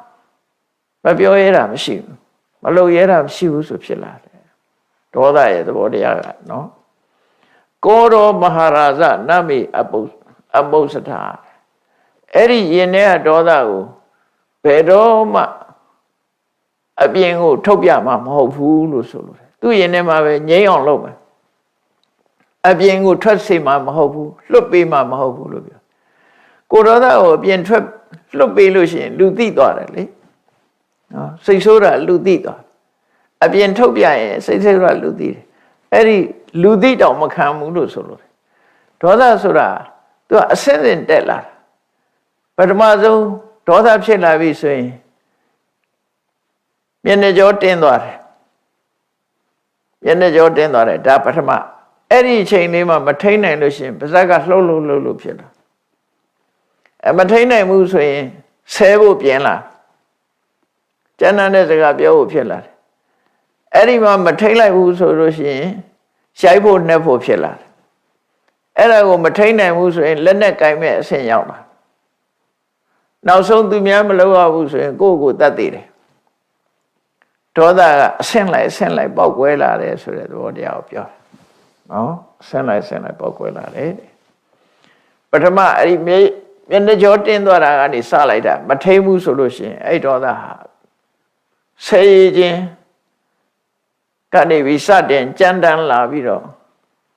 Mabio era machine. Malo era shoes of Shilla. Doda the body, no? Goro Maharaja Nami Abosata. Eri Yenea Doda, Pedoma Abiengo Tobia Mam Hofu Solo. Do Yenema Neon Loma. Abiengo Trusty Mam Hofu, look be Mam Hofu. Goroda or Bien Trip, look be Lucian, Luti Dorley. Say so that Ludita. I be in Tobia, say so that Ludita. Eddie Ludita Macamulo solo. Toda Sura, to ascend in Della. But Mazo, Toda Psela we say, Yenejo Tendor. Yenejo Tendor, Dapatama. Eddie chain name of Matana and Lucian, Pazaga Lolo Psela. And Matana moves away, Sebo Piena. Janana is a gabio pillar. Anyone Matela who's Roshi, Shaibo Nepo pillar. Ella Matana who's in Lenek I may say Yama. Now so do Miamaloa who's in go that day. Toda send like Boguela, so that what they are pure. No, send like Boguela. But I may, when the Jordan Dora is like that, but Tamu solution, I don't know. Say, can they be sudden, Jandan la viro?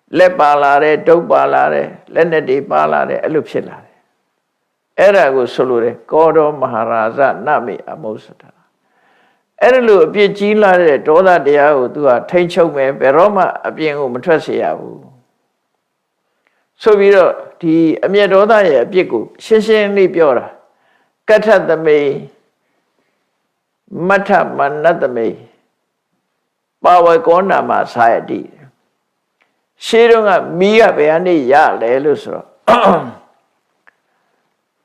Le palare, do palare, lenedy palare, elupsilare. Erago solure, Godo Maharaja Nami Amosata. Erelu appear Gila, Doda Diao, do a tencho me, Beroma, a being Umatrasiabu. So we wrote the Amiadoda, a bigu, Shishin Libiora, Kata the May. Mata Manatame Power Gona Masayadi. Shirunga Mia Beani Ya Lelusro.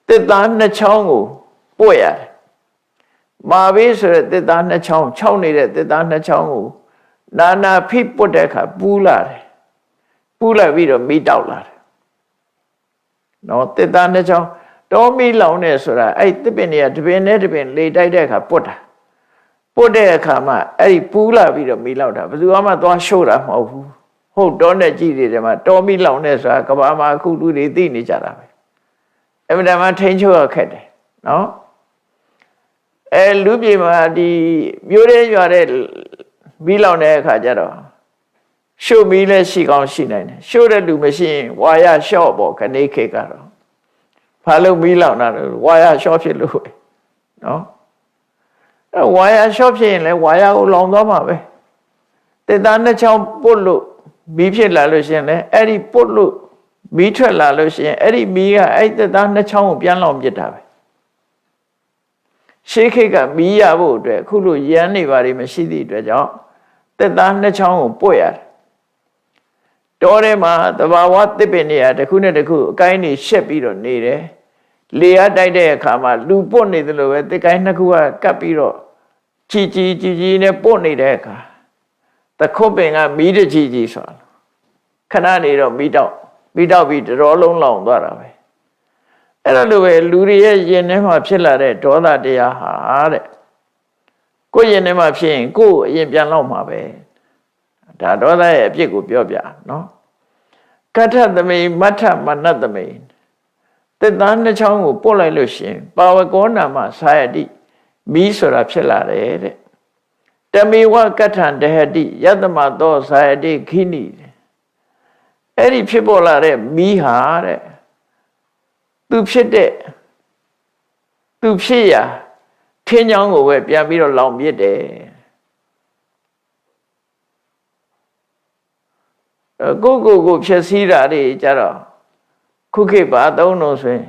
The Dana Chongu, Boya. Mavis the Dana Chong, Choni the Dana Chongu. Nana people deca, Bula. Bula Vido meet out. No, the Dana Chong. Don't me lowness or I depend here to be a native in late deca putter. Put there, Kama, a pula video me louder, but you are not sure of who don't achieve them. Don't be lowness, Kabama could do the thing each other. Every time I change your cat, no? A Lubima, the Mure, you are a Milone Kajaro. Show me less she gone shin. Show the do machine, wire shop or can they cake out. Follow me loud, wire shop you look. No? ဝါယာရှော့ဖြစ်ရင်လည်းဝါယာကိုလောင်သွားမှာပဲတစ်သားနှစ်ချောင်းပုတ်လို့မီးဖြစ်လာလို့ရှိရင်လည်းအဲ့ဒီပုတ်လို့မီးထွက်လာလို့ရှိရင်အဲ့ဒီမီးကအဲ့တစ်သားနှစ်ချောင်းကိုပြန်လောင်ပစ်တာပဲရှေးခေတ်ကမီးရဖို့အတွက်အခုလိုရမ်းနေပါလိမ့်မရှိသည့်အတွက်ကြောင့်တစ်သားနှစ်ချောင်းကိုပွတ်ရတယ်တောထဲမှာသဘာဝသစ်ပင်တွေကတစ်ခုနဲ့တစ်ခုအကိုင်းတွေရှက်ပြီးတော့နေတယ်လေအားတိုက်တဲ့အခါမှာလူပွတ်နေတယ်လို့ပဲတစ်ကိုင်းနှစ်ခုကကပ်ပြီးတော့ကြီးနဲ့ပွတ်နေတဲ့အခါတခုတ်ပင်ကမီးတကြီးဆိုတာခဏနေတော့မီးတောက်ပြီးတော်လုံးလောင်သွားတာပဲအဲ့ဒါလိုပဲလူတွေရဲ့ယင်ထဲမှာဖြစ်လာတဲ့ဒေါသတရားဟာတဲ့ကိုယ်ယင်ထဲမှာဖြစ်ရင်ကိုယ်အရင်ပြန်လောက်မှာပဲဒါဒေါသရဲ့အဖြစ်ကိုပြောပြနော်ကဋ္ဌသမိမထမနတမိတစ်သားနှစ်ချောင်းကိုပုတ်လိုက်လို့ရှိရင်ပါဝကောနာမသာယတိမီးဆိုတာဖြစ်လာတယ်တဲ့တမေဝကဋ္ဌံတဟတိယတမသောသာယတိခိနိအဲ့ဒီဖြစ်ပေါ်လာတဲ့မီးဟာတဲ့သူဖြစ်ရာထင်းချောင်းကိုပဲပြန်ပြီးတော့လောင်ပစ်တယ်ကိုဖြည့်စည်းတာတွေကြတော့ခုခေတ်ပါသုံးလို့ဆိုရင်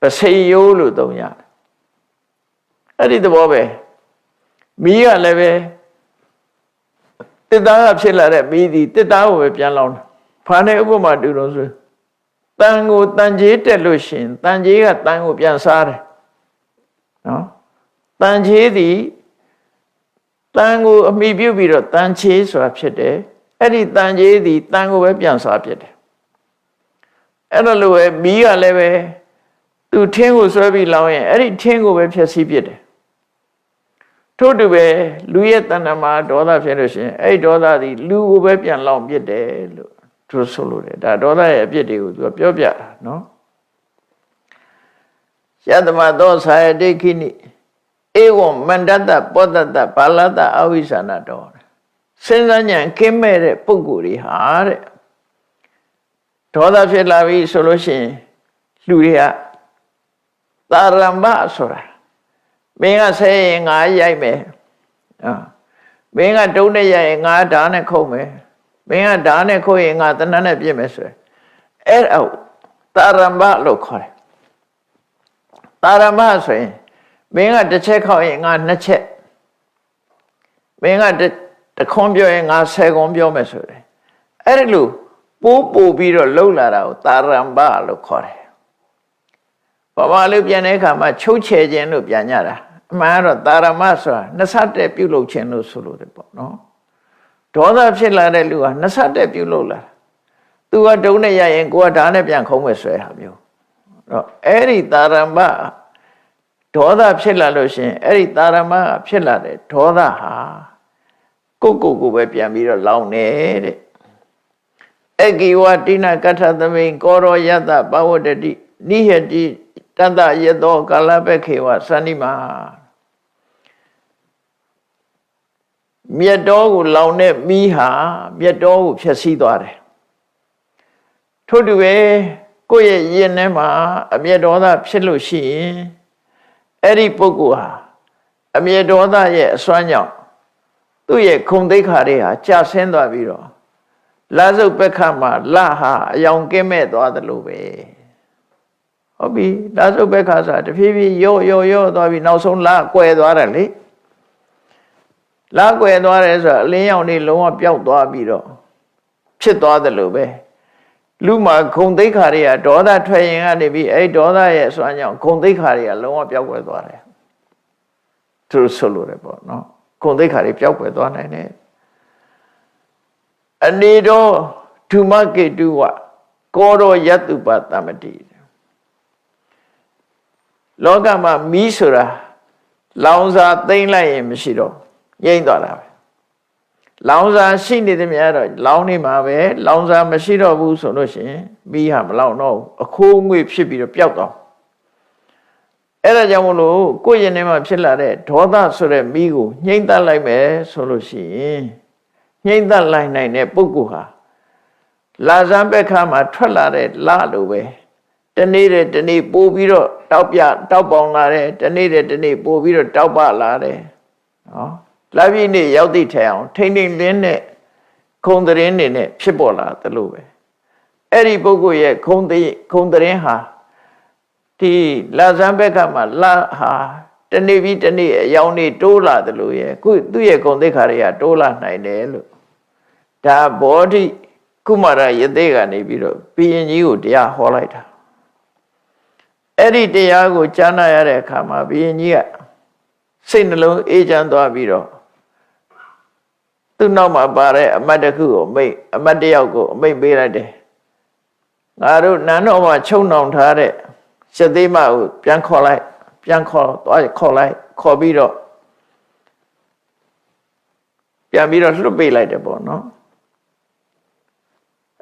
ပစိယိုးလို့သုံးရတယ်အဲ့ဒီသဘောပဲမီးကလည်းပဲတစ်သားကဖြစ်လာတဲ့မီးဒီတစ်သားကိုပဲပြန်လောင်တယ်ဖာနဲ့ဥပမာတူလို့ဆိုတန်ကိုတန်ကြီးတက်လို့ရှင်တန်ကြီးကတန်ကိုပြန်စားတယ်နော်တန်ကြီးသည်တန်ကိုအမိပြုတ်ပြီးတော့တန်ချေးဆိုတာဖြစ်တယ်အဲ့ဒီတန်ကြီးသည်တန်ကိုပဲပြန်စားဖြစ်တယ်အဲ့လိုလိုပဲမီးကလည်းပဲသူထင်းကိုဆွဲပြီးလောင်ရင်အဲ့ဒီထင်းကိုပဲဖျက်ဆီးပစ်တယ်ထို့တူပဲလူရဲ့တဏ္ဍာမှာဒေါသဖြစ်လို့ရှိရင်အဲ့ဒီဒေါသသည်လူကိုပဲပြန်လောင်ပစ်တယ်လို့သူဆိုလို့တယ်ဒါဒေါသရဲ့အပြစ်တွေကိုသူကပြောပြတာနော်ယတမသောသာယတိခိနိဧဝံမန္တတပောတတဘာလတအဝိဇ္ဇနာတောစဉ်းစားဉာဏ်ကင်းမဲ့တဲ့ပုဂ္ဂိုလ်တွေဟာတဲ့ဒေါသဖြစ်လာပြီဆိုလို့ရှိရင်လူတွေကသာရမ္မဆိုတာမင်းကဆဲရင်ငါရိုက်မယ်မင်းကတုံးနဲ့ရိုက်ရင်ငါဓာတ်နဲ့ခုတ်မယ်မင်းကဓာတ်နဲ့ခုတ်ရင်ငါတနတ်နဲ့ပြစ်မယ်ဆိုရင်အဲ့ဒါသာရမ္မလို့ခေါ်တယ်သာရမ္မဆိုရင်မင်းကတစ်ချက်ခေါက်ရင်ငါနှစ်ချက်မင်းကတခွန်းပြောရင်ငါ10ခွန်းပြောမယ်ဆိုတယ်အဲ့ဒါလို့ပို့ပြီးတော့လှုပ်လာတာကိုသာရမ္မလို့ခေါ်တယ်ဘာမှလို့ပြန်တဲ့အခါမှာချုပ်ချယ်ခြင်းလို့ပြန်ကြတာအမှန်ကတော့သာရမဆိုတာနှစ်ဆတဲ့ပြုလုပ်ခြင်းလို့ဆိုလို့တယ်ပေါ့နော်ဒေါသဖြစ်လာတဲ့လူကနှစ်ဆတဲ့ပြုလုပ်လာသူကတုံးနဲ့ရရင်ကိုကဓာတ်နဲ့ပြန်ခုံးမယ်ဆွဲဟာမျိုးတော့အဲ့ဒီသာရမဒေါသဖြစ်လာလို့ရှင်အဲ့ဒီသာရမဖြစ်လာတဲ့ဒေါသဟာကိုပဲပြန်ပြီးတော့လောင်နေတဲ့အကိဝတိနာကဋ္ဌသမိန်ကောရောယတပဝတ္တိနိဟတိတတယသောကာလပခေဝသန္တိမာမြတ်တော်ကိုလောင်တဲ့မီးဟာမြတ်တော်ကိုဖျက်ဆီးသွားတယ်ထို့တူပဲကိုယ့်ရဲ့ရင်ထဲမှာအမျက်ဒေါသဖြစ်လို့ရှိရင်အဲ့ဒီပုဂ္ဂိုလ်ဟာအမျက်ဒေါသရဲ့အစွမ်းကြောင့်သူ့ရဲ့ခုံသိက္ခာတွေဟာကျဆင်းသွားပြီးတော့လာစုပ်ပက္ခမှာလဟာအယောင်ကင်းမဲ့သွားတယ်လို့ပဲဟုတ်ပြီလာစုပ်ပက္ခဆိုတာတဖြည်းဖြည်းရော့သွားပြီးနောက်ဆုံးလကွယ်သွားတယ်လေလကွယ်သွားတယ်ဆိုတာအလင်းရောင်တွေလုံးဝပျောက်သွားပြီးတော့ဖြစ်သွားတယ်လို့ပဲလူမှာခုံသိက္ခာတွေကဒေါသထွက်ရင်ကနေပြီးအဲ့ဒေါသရဲ့အစွမ်းကြောင့်ခုံသိက္ခာတွေကလုံးဝပျောက်ကွယ်သွားတယ်သူဆိုလို့တယ်ပေါ့နော်ခုံသိက္ခာတွေပျောက်ကွယ်သွားနိုင်တယ်အနေတော်ဓုမကေတုဝကောရောယတုပတမတိလောကမှာမီးဆိုတာလောင်စာသိမ့်လိုက်ရင်မရှိတော့ငြိမ့်သွားတာပဲလောင်စာရှိနေသမျှတော့လောင်နေမှာပဲလောင်စာမရှိတော့ဘူးဆိုလို့ရှိရင်မီးဟာမလောင်တော့ဘူးအခိုးငွေ့ဖြစ်ပြီးတော့ပျောက်သွားအဲ့ဒါကြောင့်မလို့ကိုယ့်ရင်ထဲမှာဖြစ်လာတဲ့ဒေါသဆိုတဲ့မီးကိုငြိမ့်သက်လိုက်မယ်ဆိုလို့ရှိရင်ငြိမ့်သက်လိုက်နိုင်တဲ့ပုဂ္ဂိုလ်ဟာလာဇံပက္ခမှာထွက်လာတဲ့လလိုပဲတ တနေ့တနေ့ပို့ပြီးတော့တောက်ပေါင်လာတယ်တနေ့တနေ့ပို့ပြီးတော့တောက်ပလာတယ်နော်လပြည့်နေ့ရောက်သည့်ထိုင်အောင်ထိမ့်ထိမ့်လင်းနဲ့ခုံသတင်းနေနဲ့ဖြစ်ပေါ်လာသလိုပဲအဲ့ဒီပုဂ္ဂိုလ်ရဲ့ခုံသတင်းဟာဒီလာဇန်ဘက်ကမှလာဟာတနေ့ပြီးတနေ့အယောင်နေတိုးလာသလိုရဲ့ခုသူ့ရဲ့ဂုဏ်သိက္ခာတွေကတိုးလာနိုင်တယ်လို့ဒါဘောဓိကုမာရယသိကနေပြီးတော့ဘုရင်ကြီးကိုတရားဟောလိုက်တာအဲ့ဒီတရားကိုကြားနာရတဲ့အခါမှာဘုရင်ကြီးကစိတ်နှလုံးအေးချမ်းသွားပြီးတော့သူ့နောက်မှာပါတဲ့အမတ်တစ်ခုကိုအမတ်တယောက်ကိုအမိန့်ပေးလိုက်တယ်ငါတို့နန်းတော်မှာချုပ်နှောင်ထားတဲ့ရှသေမကိုပြန်ခေါ်လိုက်ခေါ်ပြီးတော့ပြန်ပြီးတော့လွှတ်ပေးလိုက်တယ်ပေါ့နော်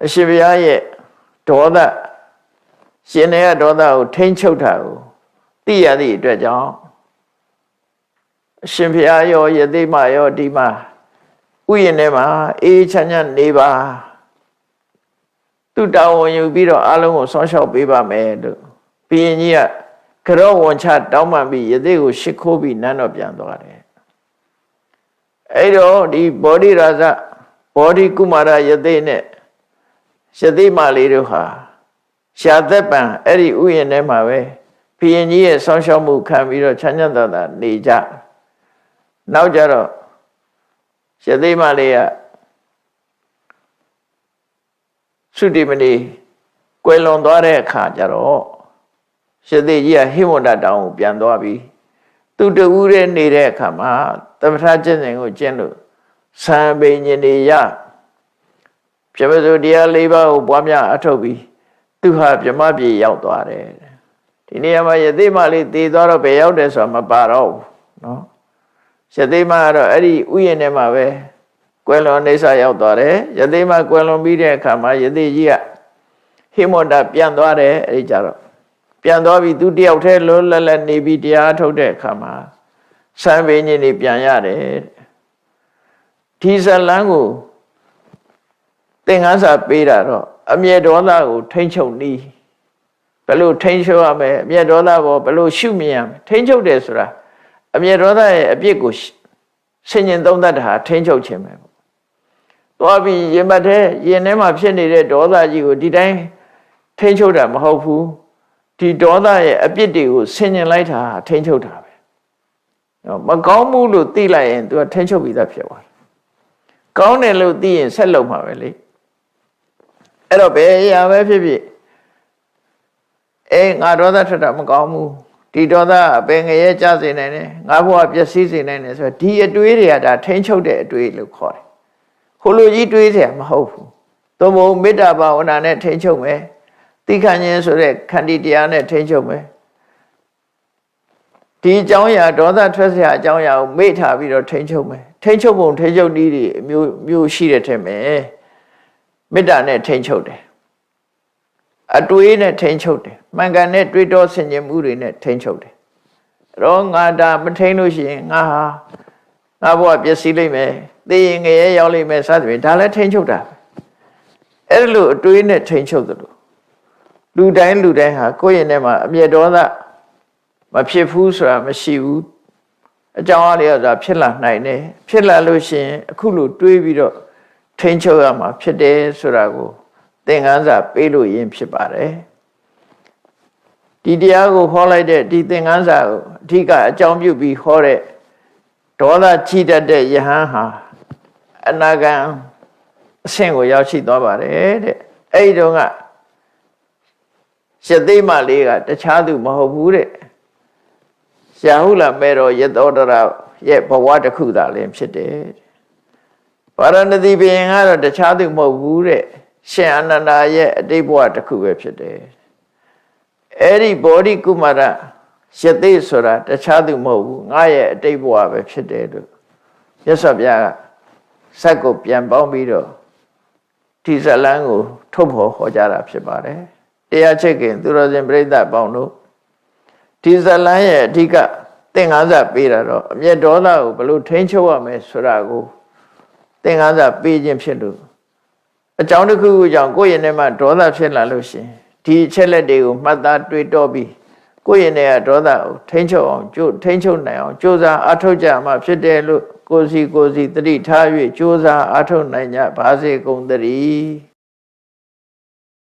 အရှင်ဘုရားရဲ့ဒေါသရှင်ရဲ့ဒေါသကိုထိန်းချုပ်တာကိုသိရသည့်အတွက်ကြောင့်အရှင်ဘုရားရောယသိမရောဒီမှာဥယျာဉ်ထဲမှာအေးချမ်းချမ်းနေပါသူတာဝန်ယူပြီးတော့အားလုံးကိုဆောင်းလျှောက်ပေးပါမယ်လို့ဘုရင်ကြီးကကြောဝန်ချတောင်းပန်ပြီးယသိကိုရှ िख ိုးပြီးနန်းတော်ပြန်သွားတယ်အဲ့တော့ဒီဘောဓိရာဇဘောဓိကုမာရယသိနဲ့ယသိမလေးတို့ဟာရှာသက်ပံအဲ့ဒီဥယျာဉ်ထဲမှာပဲဘုရင်ကြီးရဲ့ဆောင်းလျှောက်မှုခံပြီးတော့ချမ်းချမ်းသာသာနေကြနောက်ကြတော့ယသိမလေးကသုတိမဏိကွယ်လွန်သွားတဲ့အခါကျတော့ယသိကြီးကဟိမဝန္တတောင်ကိုပြန်သွားပြီးသူတူဦးရဲ့နေတဲ့အခါမှာသမထကျင့်စဉ်ကိုကျင့်လို့သံပိညင်နေရပြမစိုးတရား၄ပါးကိုပွားများအထုတ်ပြီးသူဟာပြမပြေရောက်သွားတယ်ဒီနေရာမှာယသိမလေးတည်သွားတော့ဘယ်ရောက်တယ်ဆိုတာမပါတော့ဘူးနော်ယသိမကတော့အဲ့ဒီဥယျာဉ်ထဲမှာပဲကွယ်လွန်နေစာရောက်သွားတယ်ယသိမကွယ်လွန်ပြီးတဲ့အခါမှာယသိကြီးကဟိမဝန္တပြန်သွားတယ်အဲ့ဒီကြတော့ပြန်သွားပြီးသူတယောက်တည်းလွတ်လပ်လပ်နေပြီးတရားထုတ်တဲ့အခါမှာစံပင်ကြီးနေပြန်ရတယ်ဒီဇလန်းကိုသင်္ကန်းစာပေးတာတော့အမျက်ဒေါသကိုထိမ့်ချုပ်နီးဘယ်လိုထိမ့်ချုပ်ရမလဲအမျက်ဒေါသဘောဘယ်လိုရှုမြင်ရမလဲထိမ့်ချုပ်တယ်ဆိုတာအမျက်ဒေါသရဲ့အပြစ်ကိုဆင်ញင်သုံးသပ်တာဟာထိမ့်ချုပ်ခြင်းပဲပေါ့သွားပြီးရင်ပတ်တဲ့ရင်ထဲမှာဖြစ်နေတဲ့ဒေါသကြီးကိုဒီတိုင်းထိမ့်ချုပ်တာမဟုတ်ဘူးဒီဒေါသရဲ့အပြစ်တွေကိုဆင်ញင်လိုက်တာထိမ့်ချုပ်တာပဲမကောင်းမှုလို့သိလိုက်ရင် तू ကထိမ့်ချုပ်ပြီးသားဖြစ်သွားတယ်ကောင်းတယ်လို့သိရင်ဆက်လုပ်မှာပဲလေအဲ့တော့ဘယ်အရာပဲဖြစ်ဖြစ်ငါဒေါသထွက်တာမကောင်းဘူးဒီဒေါသအပင်ငရဲကြစေနိုင်တယ်ငါဘဝပျက်စီးစေနိုင်တယ်ဆိုတော့ဒီအတွေးတွေကဒါထိမ့်ချုပ်တဲ့အတွေးလို့ခေါ်တယ်ဟိုလိုကြီးတွေးเสียမဟုတ်ဘူးသို့မဟုတ်မေတ္တာဘာဝနာနဲ့ထိမ့်ချုပ်မယ်သိခံခြင်းဆိုတဲ့ခန္တီတရားနဲ့ထိမ့်ချုပ်မယ်ဒီအကြောင်းအရာဒေါသထွက်เสียအကြောင်းအရာကိုမေ့ထားပြီးတော့ထိမ့်ချုပ်မယ်ထိမ့်ချုပ်ပုံထိမ့်ချုပ်နည်းတွေမျိုးရှိတဲ့ထက်မယ်မေတ္တာနဲ့ထိမ့်ချုပ်တယ်အတွေးနဲ့ထိမ့်ချုပ်တယ်မှန်ကန်တဲ့တွေးတောဆင်ခြင်မှုတွေနဲ့ထိမ့်ချုပ်တယ်အဲ့တော့ငါဒါမထိမ့်လို့ရှိရင်ငါဘဝပျက်စီးလိမ့်မယ်သိရင်ငရဲရောက်လိမ့်မယ်စသဖြင့်ဒါလည်းထိမ့်ချုပ်တာအဲ့လိုအတွေးနဲ့ထိမ့်ချုပ်တယ်လူတိုင်းဟာကိုယ့်ရဲ့ထဲမှာအမျက်ဒေါသမဖြစ်ဘူးဆိုတာမရှိဘူးအကြောင်းအရာဆိုတာဖြစ်လာနိုင်တယ်ဖြစ်လာလို့ရှိရင်အခုလိုတွေးပြီးတော့ထိမ့်ချုပ်ရမှာဖြစ်တယ်ဆိုတာကိုသင်္ကန်းစာပေးလို့ရင်ဖြစ်ပါတယ်ဒီတရားကိုဟောလိုက်တဲ့ဒီသင်္ကန်းစာကိုအဓိကအကြောင်းပြုပြီးဟောတဲ့ဒေါသကြီးတတ်တဲ့ယဟန်ဟာအနာဂံအဆင့်ကိုရောက်ရှိသွားပါတယ်တဲ့အဲ့ဒီတော့ကယသိမလေးကတခြားသူမဟုတ်ဘူးတဲ့ရာဟုလမေတော်ယသောတရရဲ့ဘဝတစ်ခုသာလည်းဖြစ်တယ်ပါရဏသီဘုရင်ကတော့တခြားသူမဟုတ်ဘူးတဲ့ရှင်အနန္ဒာရဲ့အတိတ်ဘဝတစ်ခုပဲဖြစ်တယ်အဲ့ဒီဘောဓိကုမာရယသိဆိုတာတခြားသူမဟုတ်ဘူးငါရဲ့အတိတ်ဘဝပဲဖြစ်တယ်လို့မြတ်စွာဘုရားကစက်ကိုပြန်ပေါင်းပြီးတော့ဒီဇလန်းကိုထုတ်ဖော်ဟောကြားတာဖြစ်ပါတယ်တရားချက်ခင်သူတော်စင်ပြိဿပေါင်းတို့ဒီဇလန်းရဲ့အဓိကသင်္ကန်းစာပေးတာတော့အမျက်ဒေါသကိုဘယ်လိုထိန်းချုပ်ရမလဲဆိုတာကိုသင်္ကန်းစာပေးခြင်းဖြစ်လို့အကြောင်းတစ်ခုခုကြောင့်ကိုယ့်ရဲ့ထဲမှာဒေါသဖြစ်လာလို့ရှိရင်ဒ ဒီအချက်လက်တွေကိုမှတ်သားတွေးတောပြီးကိုယ့်ရဲ့ဒေါသကိုထိန်းချုပ်အောင်ထိန်းချုပ်နိုင်အောင်ကြိုးစားအားထုတ်ကြမှာဖြစ်တယ်လို့ကိုယ်စီသတိထား၍ကြိုးစားအားထုတ်နိုင်ကြပါစေကုန်သတည်း